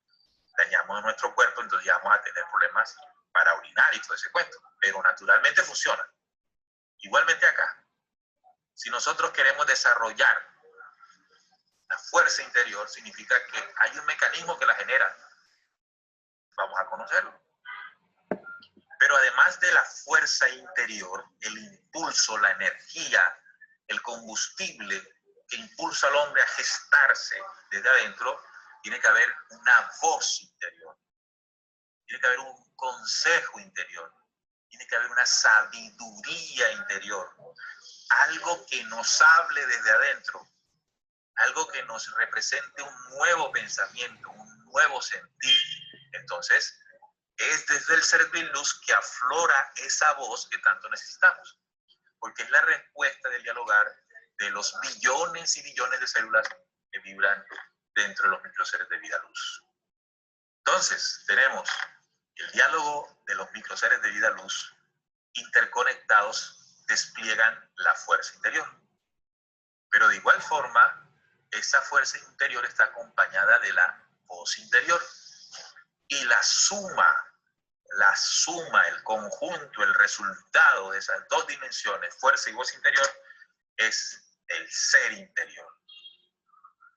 dañamos nuestro cuerpo, entonces ya vamos a tener problemas para orinar y todo ese cuento. Pero naturalmente funciona. Igualmente acá. Si nosotros queremos desarrollar la fuerza interior, significa que hay un mecanismo que la genera. Vamos a conocerlo. Pero además de la fuerza interior, el impulso, la energía, el combustible que impulsa al hombre a gestarse desde adentro, tiene que haber una voz interior, tiene que haber un consejo interior, tiene que haber una sabiduría interior, algo que nos hable desde adentro, algo que nos represente un nuevo pensamiento, un nuevo sentir. Entonces, es desde el servir luz que aflora esa voz que tanto necesitamos, porque es la respuesta del dialogar de los billones y billones de células que vibran dentro de los microseres de vida luz. Entonces, tenemos el diálogo de los microseres de vida luz interconectados, despliegan la fuerza interior. Pero de igual forma, esa fuerza interior está acompañada de la voz interior. Y la suma, el conjunto, el resultado de esas dos dimensiones, fuerza y voz interior, es el ser interior.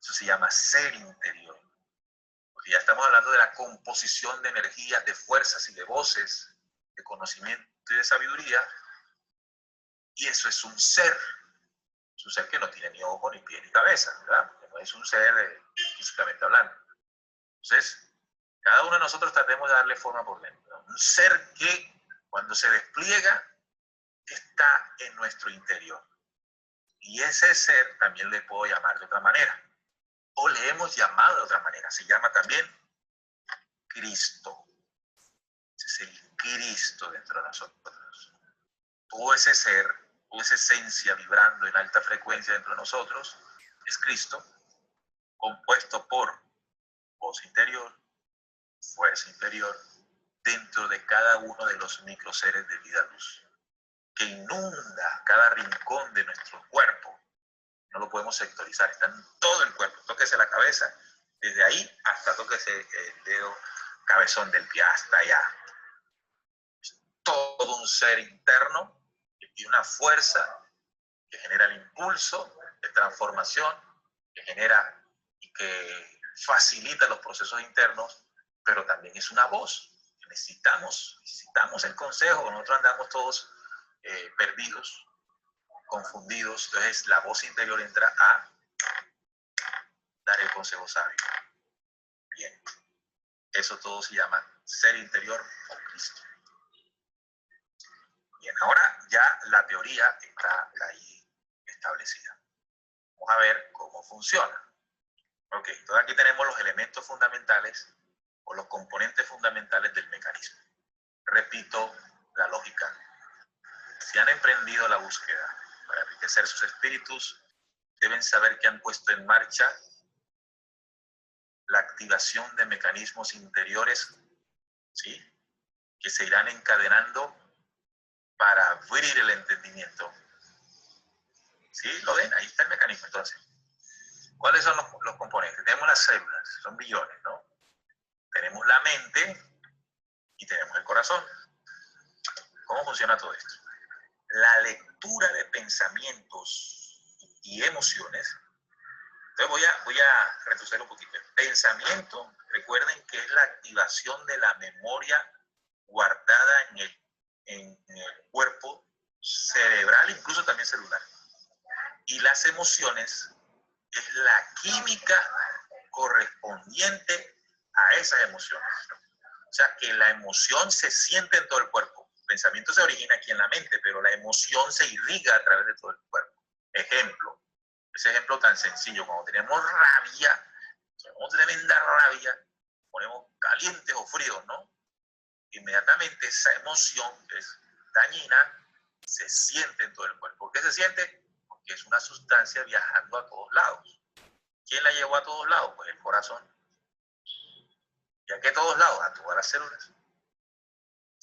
Eso se llama ser interior. Porque ya estamos hablando de la composición de energías, de fuerzas y de voces, de conocimiento y de sabiduría. Y eso es un ser. Es un ser que no tiene ni ojo, ni pie, ni cabeza, ¿verdad? Porque no es un ser físicamente hablando. Entonces, cada uno de nosotros tratemos de darle forma por dentro, ¿no? Un ser que, cuando se despliega, está en nuestro interior. Y ese ser también le puedo llamar de otra manera. O le hemos llamado de otra manera. Se llama también Cristo. Ese es el Cristo dentro de nosotros. Todo ese ser, toda esa esencia vibrando en alta frecuencia dentro de nosotros, es Cristo, compuesto por voz interior, fuerza interior, dentro de cada uno de los microseres de vida luz, que inunda cada rincón de nuestro cuerpo. No lo podemos sectorizar, está en todo el cuerpo. Tóquese la cabeza, desde ahí hasta tóquese el dedo cabezón del pie, hasta allá. Es todo un ser interno y una fuerza que genera el impulso de transformación, que genera y que facilita los procesos internos, pero también es una voz. Necesitamos el consejo. Nosotros andamos todos perdidos, confundidos. Entonces la voz interior entra a dar el consejo sabio. Bien, eso todo se llama ser interior o Cristo. Bien, ahora ya la teoría está ahí establecida. Vamos a ver cómo funciona. Ok, entonces aquí tenemos los elementos fundamentales o los componentes fundamentales del mecanismo. Repito la lógica. Si han emprendido la búsqueda para enriquecer sus espíritus, deben saber que han puesto en marcha la activación de mecanismos interiores, ¿sí?, que se irán encadenando para abrir el entendimiento. ¿Sí? ¿Lo ven? Ahí está el mecanismo. Entonces, ¿cuáles son los componentes? Tenemos las células, son billones, ¿no? Tenemos la mente y tenemos el corazón. ¿Cómo funciona todo esto? La lectura de pensamientos y emociones. Entonces voy a retroceder un poquito. El pensamiento, recuerden que es la activación de la memoria guardada en el cuerpo cerebral, incluso también celular. Y las emociones es la química correspondiente a esas emociones. O sea, que la emoción se siente en todo el cuerpo. El pensamiento se origina aquí en la mente, pero la emoción se irriga a través de todo el cuerpo. Ejemplo, ese ejemplo tan sencillo, cuando tenemos rabia, tenemos tremenda rabia, ponemos calientes o fríos, ¿no? Inmediatamente esa emoción que es dañina se siente en todo el cuerpo. ¿Por qué se siente? Porque es una sustancia viajando a todos lados. ¿Quién la llevó a todos lados? Pues el corazón. ¿Y a qué todos lados? A todas las células.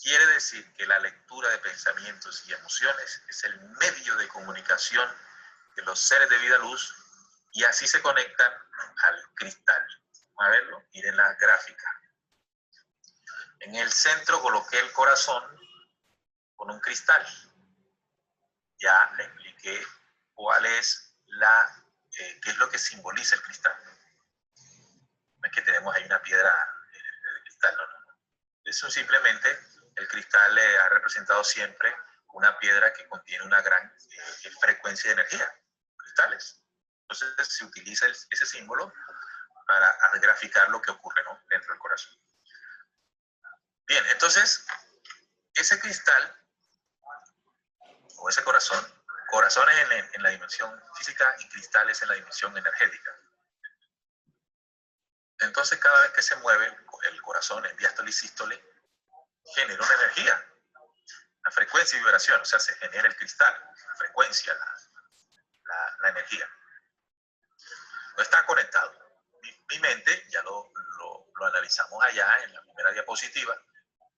Quiere decir que la lectura de pensamientos y emociones es el medio de comunicación de los seres de vida luz y así se conectan al cristal. Vamos a verlo, miren la gráfica. En el centro coloqué el corazón con un cristal. Ya le expliqué cuál es qué es lo que simboliza el cristal. No es que tenemos ahí una piedra de cristal, no. Eso simplemente, el cristal ha representado siempre una piedra que contiene una gran frecuencia de energía, cristales. Entonces se utiliza ese símbolo para graficar lo que ocurre, ¿no?, dentro del corazón. Bien, entonces, ese cristal, o ese corazón es en la dimensión física y cristales en la dimensión energética. Entonces, cada vez que se mueve el corazón en diástole y sístole, genera una energía, una frecuencia y vibración, o sea, se genera el cristal, la frecuencia, la energía. No está conectado. Mi mente, ya lo analizamos allá en la primera diapositiva,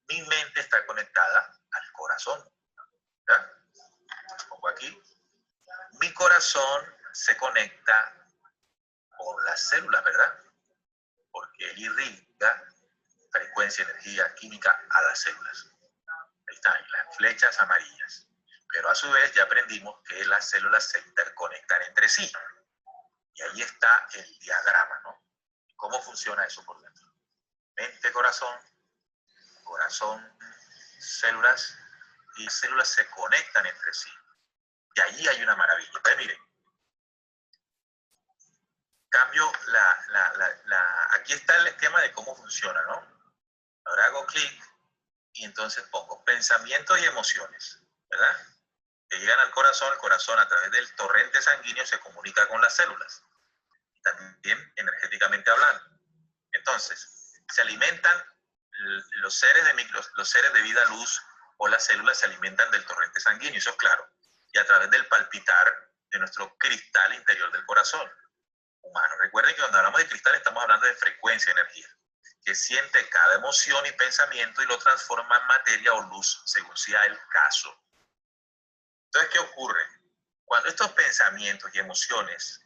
mi mente está conectada al corazón. ¿Ya? Pongo aquí. Mi corazón se conecta con las células, ¿verdad? Porque él irriga frecuencia, energía, química a las células. Ahí están las flechas amarillas. Pero a su vez ya aprendimos que las células se interconectan entre sí. Y ahí está el diagrama, ¿no? ¿Cómo funciona eso por dentro? Mente, corazón, células, y células se conectan entre sí. Y ahí hay una maravilla. Entonces, miren, cambio aquí está el esquema de cómo funciona, ¿no? Ahora hago clic y entonces pongo pensamientos y emociones, ¿verdad? Que llegan al corazón, el corazón a través del torrente sanguíneo se comunica con las células, también energéticamente hablando. Entonces, se alimentan los seres de vida luz o las células se alimentan del torrente sanguíneo, eso es claro, y a través del palpitar de nuestro cristal interior del corazón humano. Recuerden que cuando hablamos de cristal estamos hablando de frecuencia, energía, que siente cada emoción y pensamiento y lo transforma en materia o luz, según sea el caso. Entonces, ¿qué ocurre? Cuando estos pensamientos y emociones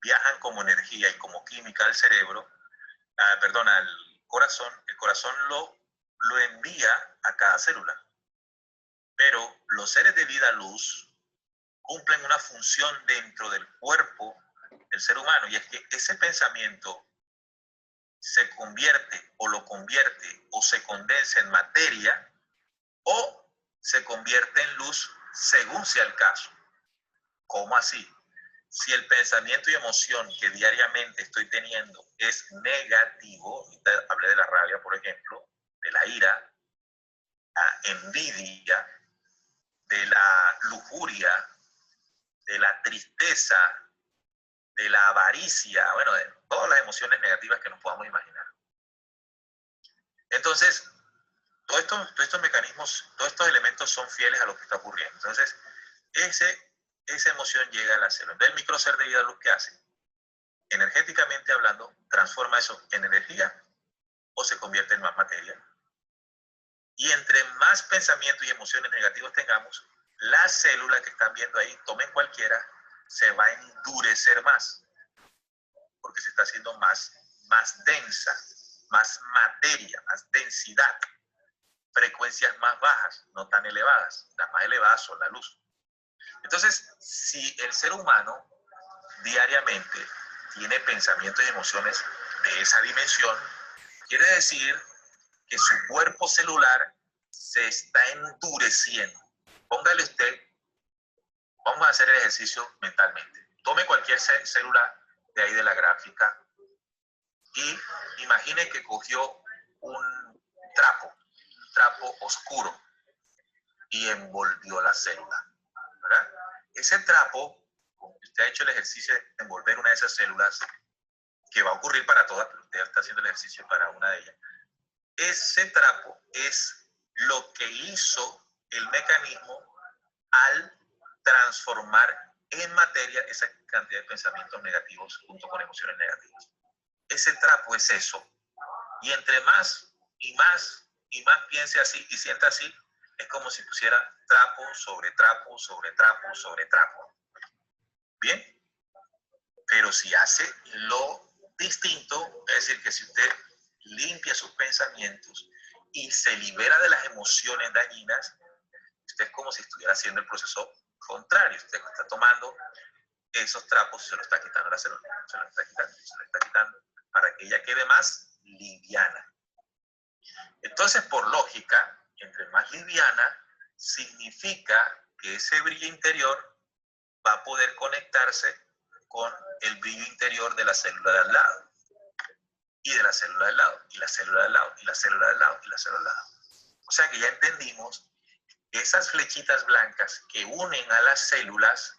viajan como energía y como química al cerebro, al corazón, el corazón lo envía a cada célula. Pero los seres de vida luz cumplen una función dentro del cuerpo del ser humano, y es que ese pensamiento se convierte o se condensa en materia o se convierte en luz según sea el caso. ¿Cómo así? Si el pensamiento y emoción que diariamente estoy teniendo es negativo, hablé de la rabia, por ejemplo, de la ira, la envidia, de la lujuria, de la tristeza, de la avaricia, bueno, de todas las emociones negativas que nos podamos imaginar. Entonces, todos estos mecanismos, todos estos elementos son fieles a lo que está ocurriendo. Entonces, esa emoción llega a la célula. Entonces, el microser de vida luz, ¿qué hace? Energéticamente hablando, transforma eso en energía o se convierte en más materia. Y entre más pensamientos y emociones negativos tengamos, la célula que están viendo ahí, tomen cualquiera, se va a endurecer más, porque se está haciendo más densa, más materia, más densidad, frecuencias más bajas, no tan elevadas. Las más elevadas son la luz. Entonces, si el ser humano diariamente tiene pensamientos y emociones de esa dimensión, quiere decir que su cuerpo celular se está endureciendo. Póngale usted Vamos a hacer el ejercicio mentalmente. Tome cualquier célula de ahí de la gráfica y imagine que cogió un trapo oscuro y envolvió la célula, ¿verdad? Ese trapo, usted ha hecho el ejercicio de envolver una de esas células, que va a ocurrir para todas, pero usted está haciendo el ejercicio para una de ellas. Ese trapo es lo que hizo el mecanismo al transformar en materia esa cantidad de pensamientos negativos junto con emociones negativas. Ese trapo es eso. Y entre más y más y más piense así y sienta así, es como si pusiera trapo sobre trapo sobre trapo sobre trapo. ¿Bien? Pero si hace lo distinto, es decir, que si usted limpia sus pensamientos y se libera de las emociones dañinas, usted es como si estuviera haciendo el proceso contrario. Usted está tomando esos trapos y se los está quitando a la célula, se los está quitando para que ella quede más liviana. Entonces, por lógica, entre más liviana, significa que ese brillo interior va a poder conectarse con el brillo interior de la célula de al lado, y de la célula del lado, y la célula del lado, y la célula del lado, y la célula del lado. O sea que ya entendimos que esas flechitas blancas que unen a las células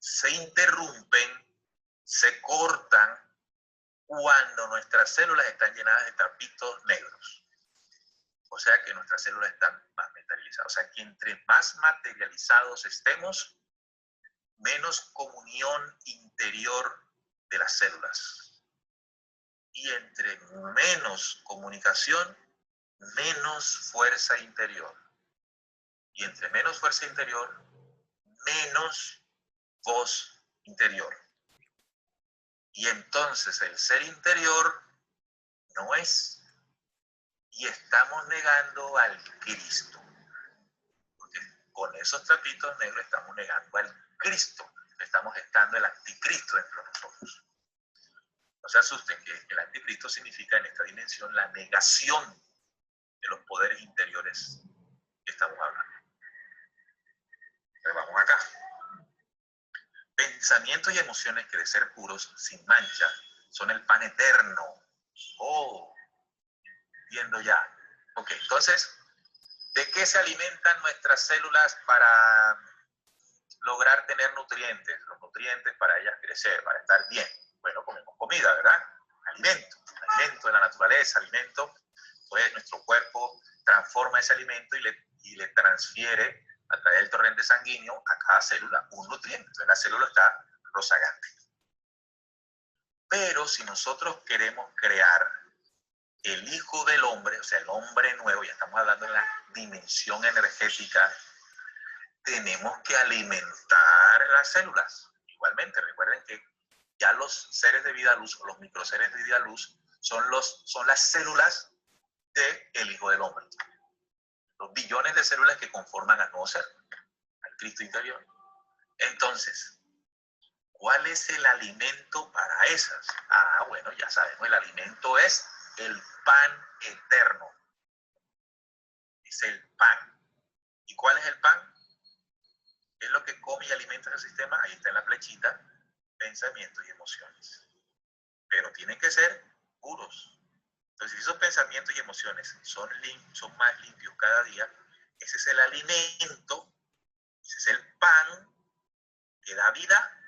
se interrumpen, se cortan cuando nuestras células están llenadas de trapitos negros. O sea que nuestras células están más materializadas. O sea que entre más materializados estemos, menos comunión interior de las células. Y entre menos comunicación, menos fuerza interior. Y entre menos fuerza interior, menos voz interior. Y entonces el ser interior no es. Y estamos negando al Cristo. Porque con esos trapitos negros estamos negando al Cristo. Estamos gestando el anticristo dentro de nosotros. No se asusten, que el anticristo significa en esta dimensión la negación de los poderes interiores que estamos hablando. Entonces vamos acá. Pensamientos y emociones que de ser puros, sin mancha, son el pan eterno. Oh, viendo ya. Ok, entonces, ¿de qué se alimentan nuestras células para lograr tener nutrientes? Los nutrientes para ellas crecer, para estar bien. Bueno, comemos comida, ¿verdad? Alimento de la naturaleza, alimento. Pues nuestro cuerpo transforma ese alimento y le transfiere a través del torrente sanguíneo a cada célula un nutriente. Entonces la célula está rozagante. Pero si nosotros queremos crear el Hijo del Hombre, o sea, el hombre nuevo, ya estamos hablando de la dimensión energética, tenemos que alimentar las células. Igualmente, recuerden que ya los seres de vida luz, o los microseres de vida luz, son las células del Hijo del Hombre. Los billones de células que conforman al nuevo ser, al Cristo interior. Entonces, ¿cuál es el alimento para esas? Ah, bueno, ya sabemos, el alimento es el pan eterno. Es el pan. ¿Y cuál es el pan? ¿Qué es lo que come y alimenta el sistema? Ahí está en la flechita, pensamientos y emociones. Pero tienen que ser puros. Entonces, si esos pensamientos y emociones son más limpios cada día, ese es el alimento, ese es el pan que da vida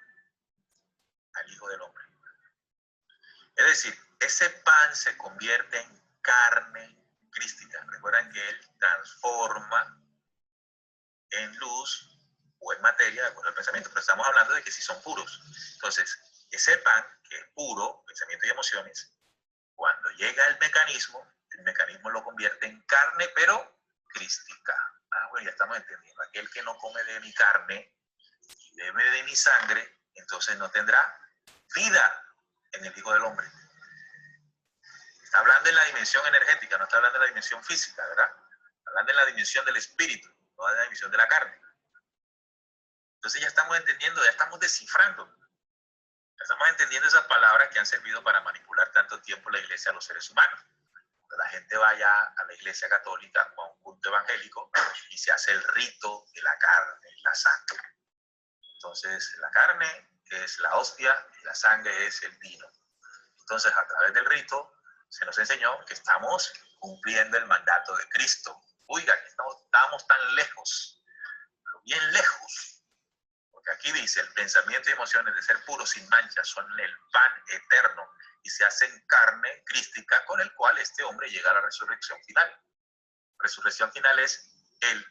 al Hijo del Hombre. Es decir, ese pan se convierte en carne crística. Recuerdan que Él transforma en luz o en materia de acuerdo al pensamiento, pero estamos hablando de que sí son puros. Entonces, ese pan que es puro, pensamiento y emociones, cuando llega el mecanismo lo convierte en carne, pero crística. Ah, bueno, ya estamos entendiendo. Aquel que no come de mi carne y bebe de mi sangre, entonces no tendrá vida en el Hijo del Hombre. Está hablando en la dimensión energética, no está hablando en la dimensión física, ¿verdad? Está hablando en la dimensión del espíritu, no en la dimensión de la carne. Entonces ya estamos entendiendo, ya estamos descifrando. Ya estamos entendiendo esas palabras que han servido para manipular tanto tiempo la iglesia a los seres humanos. Cuando la gente vaya a la iglesia católica o a un culto evangélico y se hace el rito de la carne y la sangre. Entonces, la carne es la hostia y la sangre es el vino. Entonces, a través del rito, se nos enseñó que estamos cumpliendo el mandato de Cristo. Oiga, que estamos tan lejos, pero bien lejos. Porque aquí dice, el pensamiento y emociones de ser puros sin mancha son el pan eterno y se hacen carne crística con el cual este hombre llega a la resurrección final. Resurrección final es el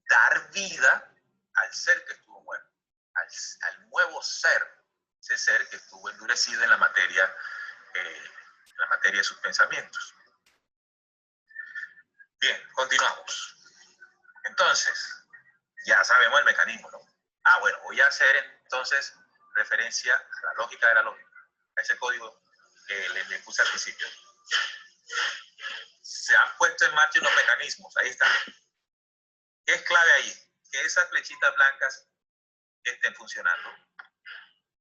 dar vida al ser que estuvo muerto, al nuevo ser, ese ser que estuvo endurecido en la materia de sus pensamientos. Bien, continuamos. Entonces, ya sabemos el mecanismo, ¿no? Bueno, voy a hacer entonces referencia a la lógica de la lógica, a ese código que le puse al principio. Se han puesto en marcha unos mecanismos, ahí están. ¿Qué es clave ahí? Que esas flechitas blancas estén funcionando.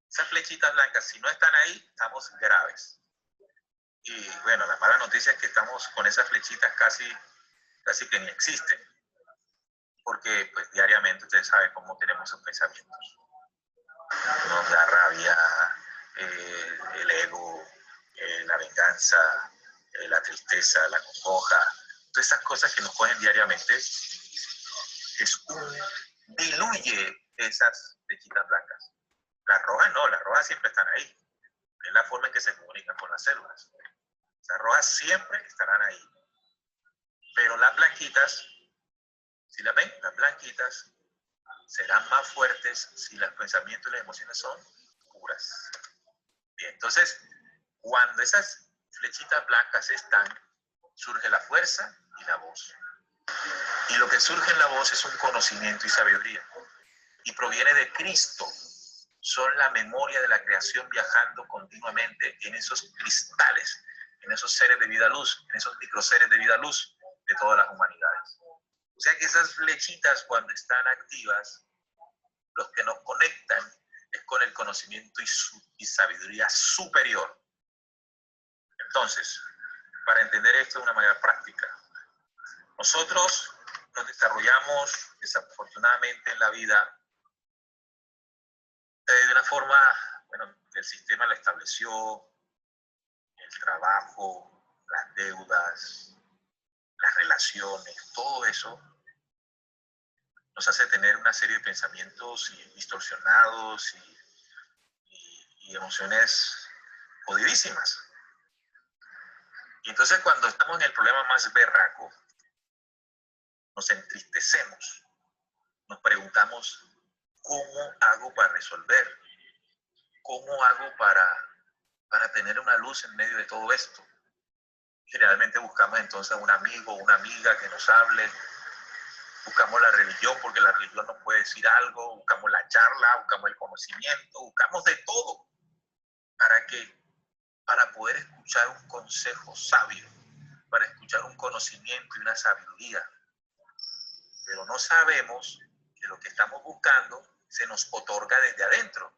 Esas flechitas blancas, si no están ahí, estamos graves. Y bueno, la mala noticia es que estamos con esas flechitas casi que ni existen. Porque pues diariamente ustedes saben cómo tenemos esos pensamientos. Nos da rabia, el ego, la venganza, la tristeza, la congoja, todas esas cosas que nos cogen diariamente, diluye esas flechitas blancas. Las rojas no, las rojas siempre están ahí. Es la forma en que se comunican con las células. Las rojas siempre estarán ahí. Pero las blanquitas, si las ven, las blanquitas serán más fuertes si los pensamientos y las emociones son puras. Bien, entonces, cuando esas flechitas blancas están, surge la fuerza y la voz. Y lo que surge en la voz es un conocimiento y sabiduría. Y proviene de Cristo. Son la memoria de la creación viajando continuamente en esos cristales, en esos seres de vida luz, en esos microseres de vida luz de todas las humanidades. O sea que esas flechitas cuando están activas, los que nos conectan es con el conocimiento y sabiduría superior. Entonces, para entender esto de una manera práctica, nosotros nos desarrollamos desafortunadamente en la vida de una forma, bueno, el sistema la estableció, el trabajo, las deudas, las relaciones, todo eso nos hace tener una serie de pensamientos distorsionados y emociones jodidísimas. Y entonces cuando estamos en el problema más berraco, nos entristecemos, nos preguntamos, ¿cómo hago para resolver? ¿Cómo hago para tener una luz en medio de todo esto? Generalmente buscamos entonces a un amigo o una amiga que nos hable, buscamos la religión porque la religión nos puede decir algo, buscamos la charla, buscamos el conocimiento, buscamos de todo. ¿Para qué? Para poder escuchar un consejo sabio, para escuchar un conocimiento y una sabiduría. Pero no sabemos que lo que estamos buscando se nos otorga desde adentro.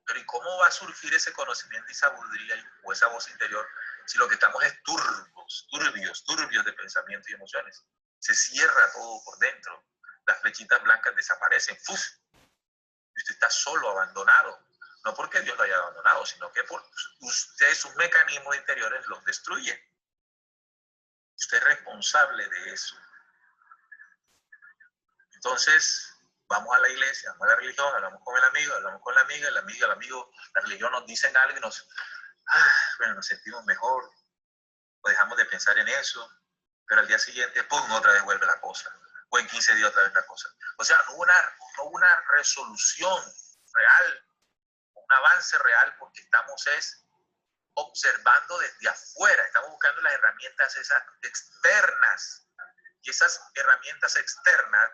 Pero ¿y cómo va a surgir ese conocimiento y sabiduría o esa voz interior si lo que estamos es turbios de pensamiento y emociones? Se cierra todo por dentro. Las flechitas blancas desaparecen. ¡Fuf! Y usted está solo, abandonado. No porque Dios lo haya abandonado, sino que por usted, sus mecanismos interiores los destruyen. Usted es responsable de eso. Entonces, vamos a la iglesia, vamos a la religión, hablamos con el amigo, hablamos con la amiga, el amigo, la religión nos dicen algo y nos sentimos mejor, o dejamos de pensar en eso, pero al día siguiente, ¡pum!, otra vez vuelve la cosa, o en 15 días otra vez la cosa. O sea, no hubo una resolución real, un avance real, porque estamos observando desde afuera, estamos buscando las herramientas esas externas, y esas herramientas externas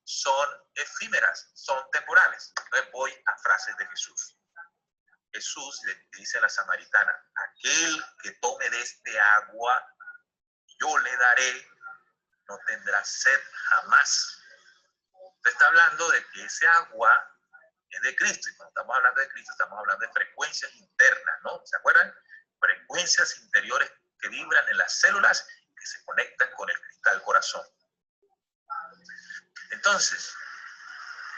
son efímeras, son temporales. Entonces voy a frases de Jesús. Jesús le dice a la samaritana, aquel que tome de este agua, yo le daré, no tendrá sed jamás. Usted está hablando de que ese agua es de Cristo, y cuando estamos hablando de Cristo estamos hablando de frecuencias internas, ¿no? ¿Se acuerdan? Frecuencias interiores que vibran en las células que se conectan con el cristal corazón. Entonces,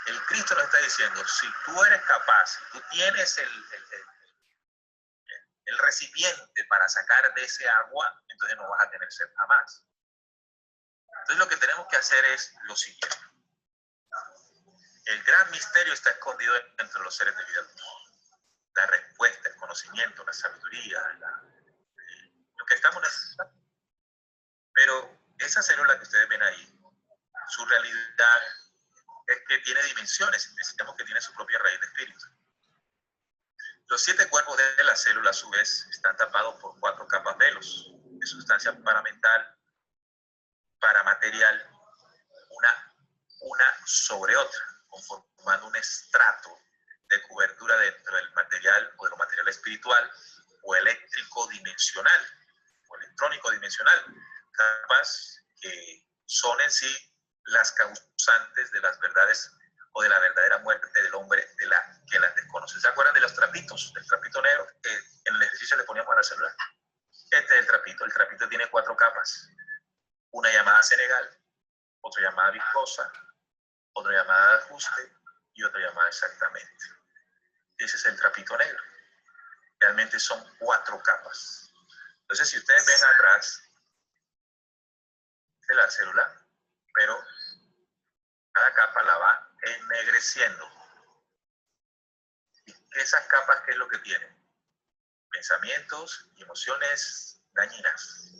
el Cristo nos está diciendo, si tú eres capaz, si tú tienes el recipiente para sacar de ese agua, entonces no vas a tener sed jamás. Entonces lo que tenemos que hacer es lo siguiente. El gran misterio está escondido entre los seres de vida. La respuesta, el conocimiento, la sabiduría, lo que estamos necesitando. Pero esa célula que ustedes ven ahí, su realidad es que tiene dimensiones. Necesitamos que tiene su propia raíz de espíritu. Los 7 cuerpos de la célula, a su vez, están tapados por 4 capas velos de sustancia paramental, paramaterial, una sobre otra, conformando un estrato de cobertura dentro del material o de lo material espiritual o eléctrico dimensional o electrónico dimensional, capas que son en sí las causantes de las verdades o de la verdadera muerte del hombre que las desconoce. ¿Se acuerdan de los trapitos? Del trapito negro que en el ejercicio le poníamos a la célula. Este es el trapito. El trapito tiene 4 capas. Una llamada Senegal, otra llamada viscosa, otra llamada de ajuste y otra llamada exactamente. Ese es el trapito negro. Realmente son 4 capas. Entonces, si ustedes ven atrás de la célula, pero cada capa la va ennegreciendo. ¿Y esas capas qué es lo que tienen? Pensamientos y emociones dañinas.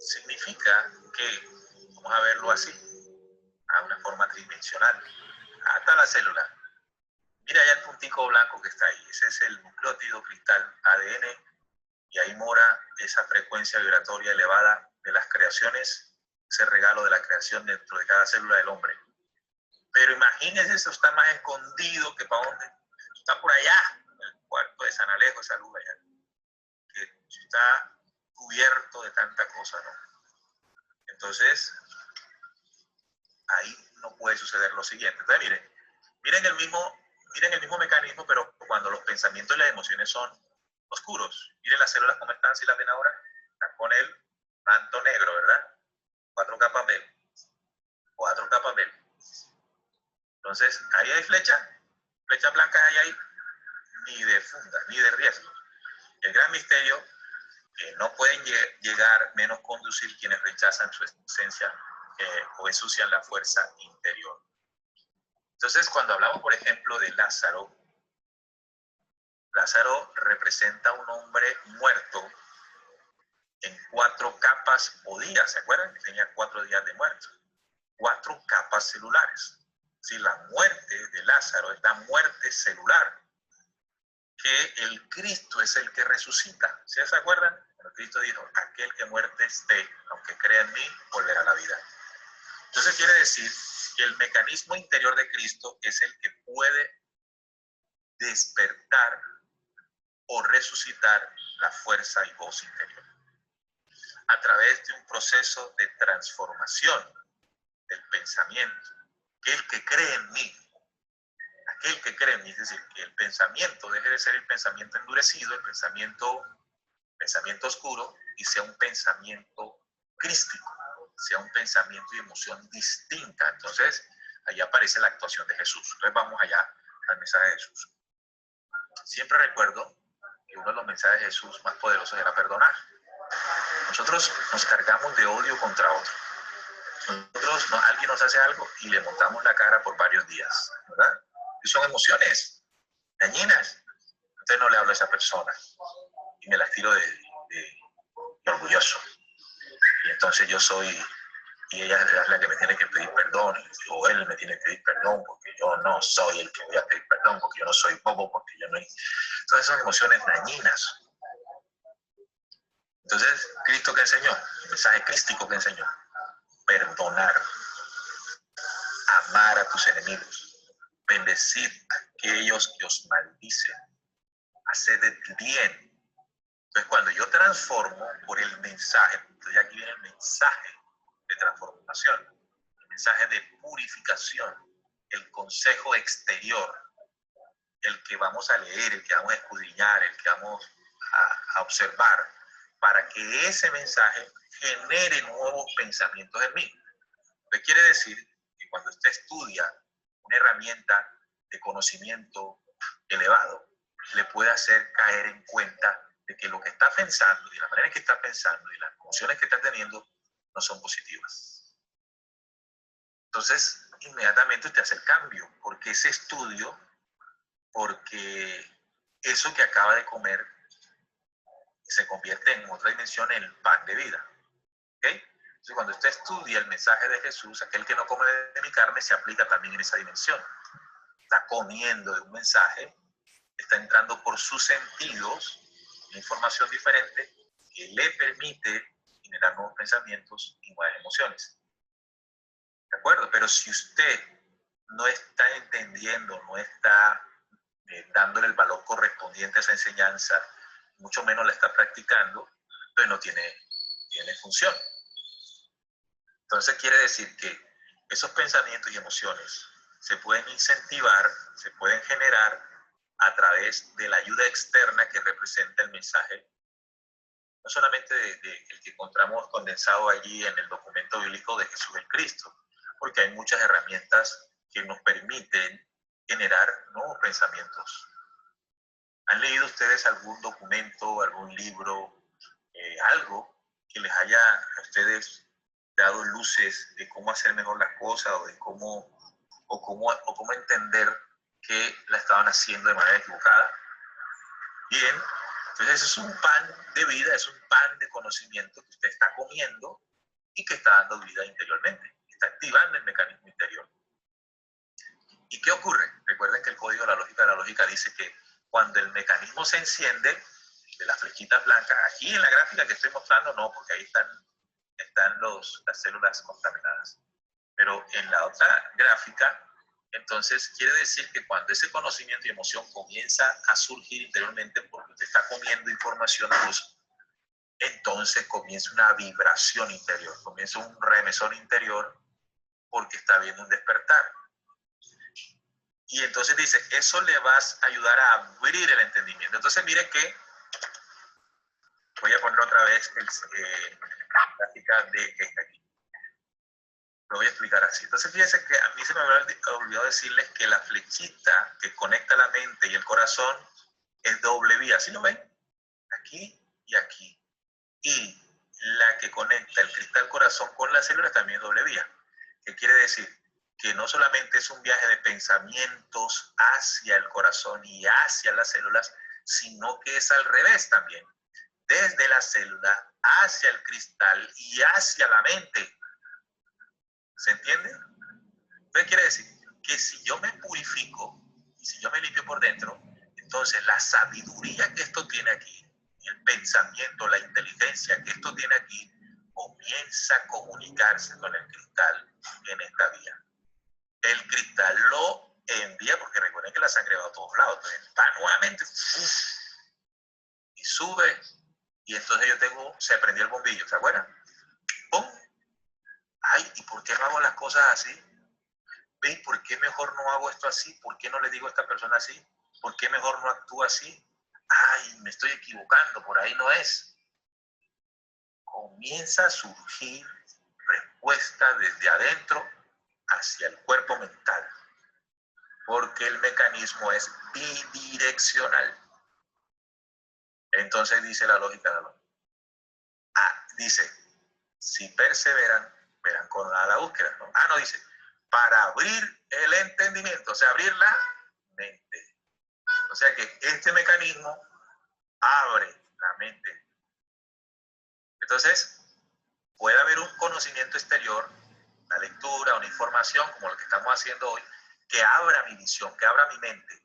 Significa que, vamos a verlo así, a una forma tridimensional, hasta la célula. Mira allá el puntico blanco que está ahí. Ese es el nucleótido cristal ADN y ahí mora esa frecuencia vibratoria elevada de las creaciones, ese regalo de la creación dentro de cada célula del hombre. Pero imagínense, eso está más escondido que para dónde. Está por allá, en el cuarto de San Alejo, esa luz allá, que está cubierto de tanta cosa, ¿no? Entonces, ahí no puede suceder lo siguiente. Entonces, miren el mismo mecanismo, pero cuando los pensamientos y las emociones son oscuros. Miren las células como están, si las ven ahora, están con el manto negro, ¿verdad? 4 capas B. 4 capas B. Entonces, ahí hay flechas blancas hay ahí, ni de funda, ni de riesgo. El gran misterio que no pueden llegar menos conducir quienes rechazan su esencia o ensucian la fuerza interior. Entonces, cuando hablamos, por ejemplo, de Lázaro, Lázaro representa a un hombre muerto en 4 capas o días, ¿se acuerdan? Que tenía 4 días de muerto. 4 capas celulares. Si la muerte de Lázaro es la muerte celular, que el Cristo es el que resucita. ¿Sí se acuerdan? Cuando Cristo dijo, aquel que muerte esté, aunque crea en mí, volverá a la vida. Entonces quiere decir que el mecanismo interior de Cristo es el que puede despertar o resucitar la fuerza y voz interior a través de un proceso de transformación del pensamiento, que el que cree en mí, aquel que cree en mí, es decir, que el pensamiento deje de ser el pensamiento endurecido, el pensamiento oscuro, y sea un pensamiento crístico, sea un pensamiento y emoción distinta. Entonces, allá aparece la actuación de Jesús. Entonces vamos allá al mensaje de Jesús. Siempre recuerdo que uno de los mensajes de Jesús más poderosos era perdonar. Nosotros nos cargamos de odio contra otro. Alguien nos hace algo y le montamos la cara por varios días, ¿verdad? Y son emociones dañinas. Entonces no le hablo a esa persona y me las tiro de orgulloso. Y entonces yo soy, y ella es la que me tiene que pedir perdón, o él me tiene que pedir perdón, porque yo no soy el que voy a pedir perdón, porque yo no soy bobo, porque yo no... Entonces son emociones dañinas. Entonces, ¿Cristo qué enseñó? El mensaje crístico que enseñó. Perdonar. Amar a tus enemigos. Bendecir a aquellos que os maldicen. Hacer de bien. Entonces, cuando yo transformo por el mensaje, entonces aquí viene el mensaje de transformación, el mensaje de purificación, el consejo exterior, el que vamos a leer, el que vamos a escudriñar, el que vamos a observar, para que ese mensaje genere nuevos pensamientos en mí. Entonces, quiere decir que cuando usted estudia una herramienta de conocimiento elevado le puede hacer caer en cuenta de que lo que está pensando y la manera en que está pensando y las emociones que está teniendo no son positivas. Entonces, inmediatamente usted hace el cambio, porque ese estudio, porque eso que acaba de comer se convierte en otra dimensión en el pan de vida. ¿Okay? Entonces, cuando usted estudia el mensaje de Jesús, aquel que no come de mi carne se aplica también en esa dimensión. Está comiendo de un mensaje, está entrando por sus sentidos, una información diferente que le permite generar nuevos pensamientos y nuevas emociones. ¿De acuerdo? Pero si usted no está entendiendo, no está dándole el valor correspondiente a esa enseñanza, mucho menos la está practicando, entonces no tiene función. Entonces quiere decir que esos pensamientos y emociones se pueden incentivar, se pueden generar a través de la ayuda externa que representa el mensaje, no solamente de el que encontramos condensado allí en el documento bíblico de Jesús el Cristo, porque hay muchas herramientas que nos permiten generar nuevos pensamientos. ¿Han leído ustedes algún documento, algún libro, algo que les haya a ustedes dado luces de cómo hacer mejor las cosas o de cómo entender que la estaban haciendo de manera equivocada? Bien, entonces eso es un pan de vida, es un pan de conocimiento que usted está comiendo y que está dando vida interiormente, está activando el mecanismo interior. ¿Y qué ocurre? Recuerden que el código de la lógica dice que cuando el mecanismo se enciende, de las flechitas blancas, aquí en la gráfica que estoy mostrando no, porque ahí están las células contaminadas. Pero en la otra gráfica, entonces quiere decir que cuando ese conocimiento y emoción comienza a surgir interiormente porque usted está comiendo información a luz, entonces comienza una vibración interior, comienza un remesón interior porque está viendo un despertar. Y entonces dice, eso le va a ayudar a abrir el entendimiento. Entonces mire que, voy a poner otra vez la gráfica de esta aquí. Lo voy a explicar así. Entonces fíjense que a mí se me había olvidado decirles que la flechita que conecta la mente y el corazón es doble vía. ¿Sí lo ven? Aquí y aquí. Y la que conecta el cristal corazón con las células también es doble vía. ¿Qué quiere decir? Que no solamente es un viaje de pensamientos hacia el corazón y hacia las células, sino que es al revés también. Desde la célula hacia el cristal y hacia la mente. ¿Se entiende? Entonces quiere decir que si yo me purifico, si yo me limpio por dentro, entonces la sabiduría que esto tiene aquí, el pensamiento, la inteligencia que esto tiene aquí, comienza a comunicarse con el cristal en esta vía. El cristal lo envía, porque recuerden que la sangre va a todos lados, entonces va nuevamente y sube, y entonces se prendió el bombillo, ¿se acuerdan? ¡Pum! Ay, ¿y por qué no hago las cosas así? ¿Veis por qué mejor no hago esto así? ¿Por qué no le digo a esta persona así? ¿Por qué mejor no actúo así? Ay, me estoy equivocando, por ahí no es. Comienza a surgir respuesta desde adentro hacia el cuerpo mental, porque el mecanismo es bidireccional. Entonces dice la lógica de la dice, si perseveran, verán con la búsqueda, ¿no? No dice, para abrir el entendimiento, o sea, abrir la mente. O sea que este mecanismo abre la mente. Entonces, puede haber un conocimiento exterior, una lectura, una información, como lo que estamos haciendo hoy, que abra mi visión, que abra mi mente.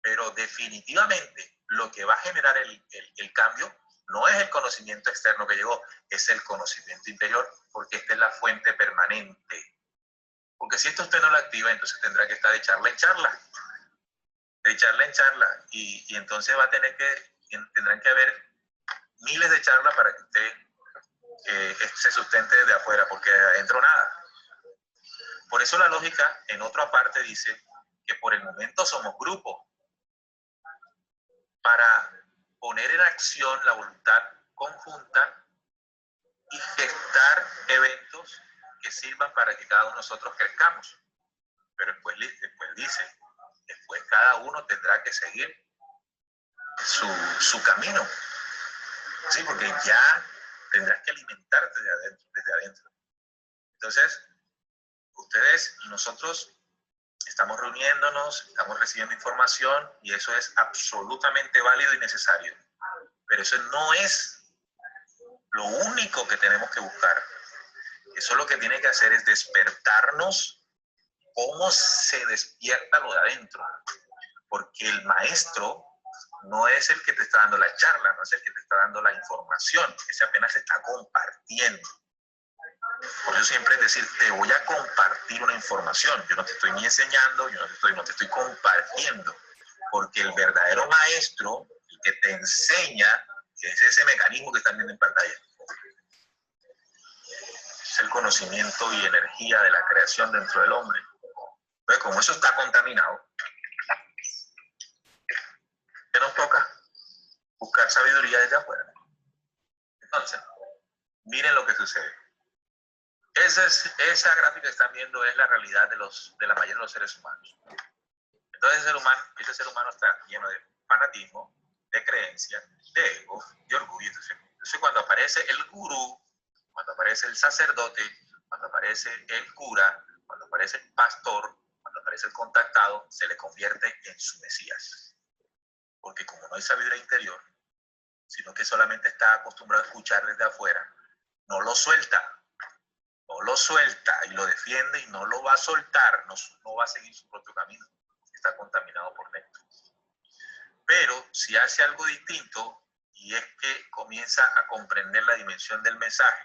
Pero definitivamente lo que va a generar el cambio no es el conocimiento externo que llegó, es el conocimiento interior, porque esta es la fuente permanente. Porque si esto usted no lo activa, entonces tendrá que estar de charla en charla. De charla en charla. Y entonces va a tendrán que haber miles de charlas para que usted se sustente desde afuera, porque de adentro nada. Por eso la lógica, en otra parte, dice que por el momento somos grupos para poner en acción la voluntad conjunta y gestar eventos que sirvan para que cada uno de nosotros crezcamos. Pero después dice, después cada uno tendrá que seguir su camino, ¿sí? Porque ya tendrás que alimentarte desde adentro. Entonces, ustedes y nosotros estamos reuniéndonos, estamos recibiendo información y eso es absolutamente válido y necesario. Pero eso no es lo único que tenemos que buscar. Eso lo que tiene que hacer es despertarnos. ¿Cómo se despierta lo de adentro? Porque el maestro no es el que te está dando la charla, no es el que te está dando la información, ese apenas se está compartiendo. Por eso siempre es decir, te voy a compartir una información. Yo no te estoy ni enseñando, yo no te estoy compartiendo. Porque el verdadero maestro, el que te enseña, es ese mecanismo que están viendo en pantalla. Es el conocimiento y energía de la creación dentro del hombre. Entonces, como eso está contaminado, ¿qué nos toca? Buscar sabiduría desde afuera. Entonces, miren lo que sucede. Esa gráfica que están viendo es la realidad de la mayoría de los seres humanos. Entonces, ese ser humano está lleno de fanatismo, de creencia, de ego, de orgullo. Entonces, cuando aparece el gurú, cuando aparece el sacerdote, cuando aparece el cura, cuando aparece el pastor, cuando aparece el contactado, se le convierte en su Mesías. Porque como no hay sabiduría interior, sino que solamente está acostumbrado a escuchar desde afuera, no lo suelta y lo defiende y no lo va a soltar, no va a seguir su propio camino, está contaminado por dentro. Pero si hace algo distinto y es que comienza a comprender la dimensión del mensaje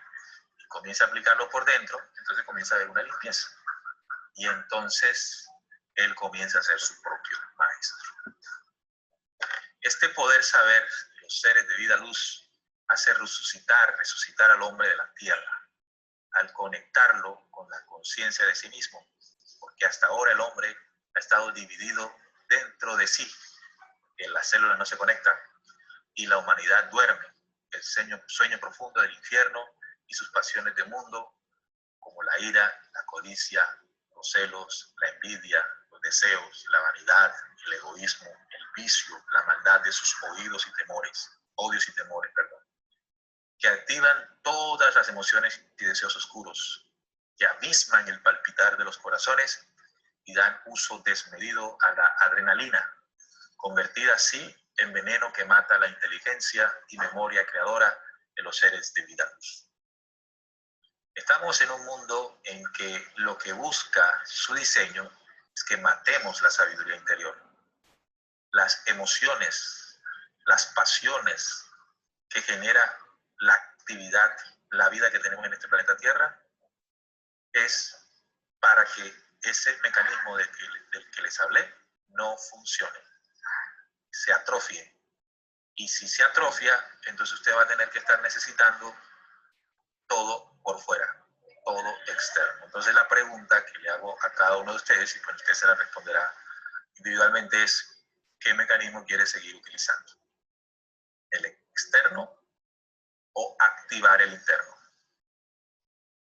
y comienza a aplicarlo por dentro, entonces comienza a haber una limpieza y entonces él comienza a ser su propio maestro. Este poder saber de los seres de vida luz hace resucitar al hombre de la tierra al conectarlo con la conciencia de sí mismo, porque hasta ahora el hombre ha estado dividido dentro de sí, que las células no se conectan y la humanidad duerme, el sueño profundo del infierno y sus pasiones de mundo, como la ira, la codicia, los celos, la envidia, los deseos, la vanidad, el egoísmo, el vicio, la maldad de sus odios y temores, que activan todas las emociones y deseos oscuros, que abisman el palpitar de los corazones y dan uso desmedido a la adrenalina, convertida así en veneno que mata la inteligencia y memoria creadora de los seres de vida luz. Estamos en un mundo en que lo que busca su diseño es que matemos la sabiduría interior, las emociones, las pasiones que genera la actividad, la vida que tenemos en este planeta Tierra, es para que ese mecanismo del que les hablé no funcione, se atrofie. Y si se atrofia, entonces usted va a tener que estar necesitando todo por fuera, todo externo. Entonces la pregunta que le hago a cada uno de ustedes, y pues usted se la responderá individualmente, es ¿qué mecanismo quiere seguir utilizando? ¿El externo o activar el interno?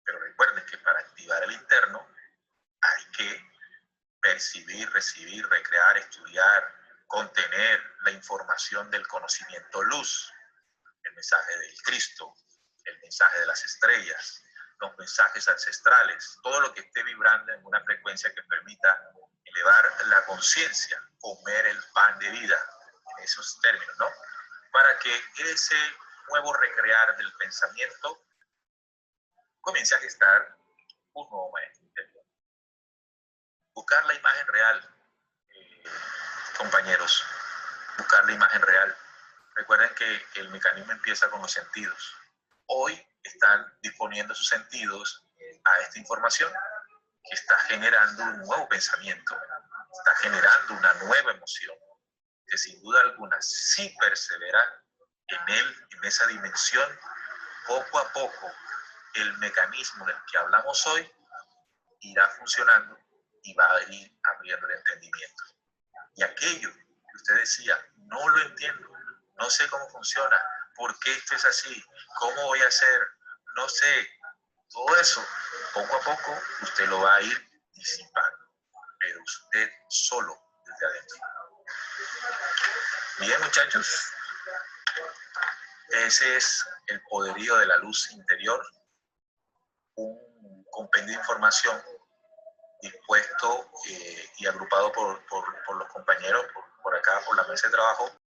Pero recuerden que para activar el interno hay que percibir, recibir, recrear, estudiar, contener la información del conocimiento luz, el mensaje del Cristo, el mensaje de las estrellas, los mensajes ancestrales, todo lo que esté vibrando en una frecuencia que permita elevar la conciencia, comer el pan de vida, en esos términos, ¿no? Para que ese nuevo recrear del pensamiento comience a gestar un nuevo maestro interior. Buscar la imagen real, compañeros, buscar la imagen real. Recuerden que el mecanismo empieza con los sentidos. Hoy están disponiendo sus sentidos a esta información que está generando un nuevo pensamiento, está generando una nueva emoción, que sin duda alguna, si perseveran en esa dimensión, poco a poco el mecanismo del que hablamos hoy irá funcionando y va a ir abriendo el entendimiento. Y aquello que usted decía, no lo entiendo, no sé cómo funciona, por qué esto es así, cómo voy a hacer, no sé, todo eso, poco a poco usted lo va a ir disipando. Pero usted solo desde adentro. Bien, muchachos, ese es el poderío de la luz interior, un compendio de información dispuesto y agrupado por los compañeros, por acá, por la mesa de trabajo,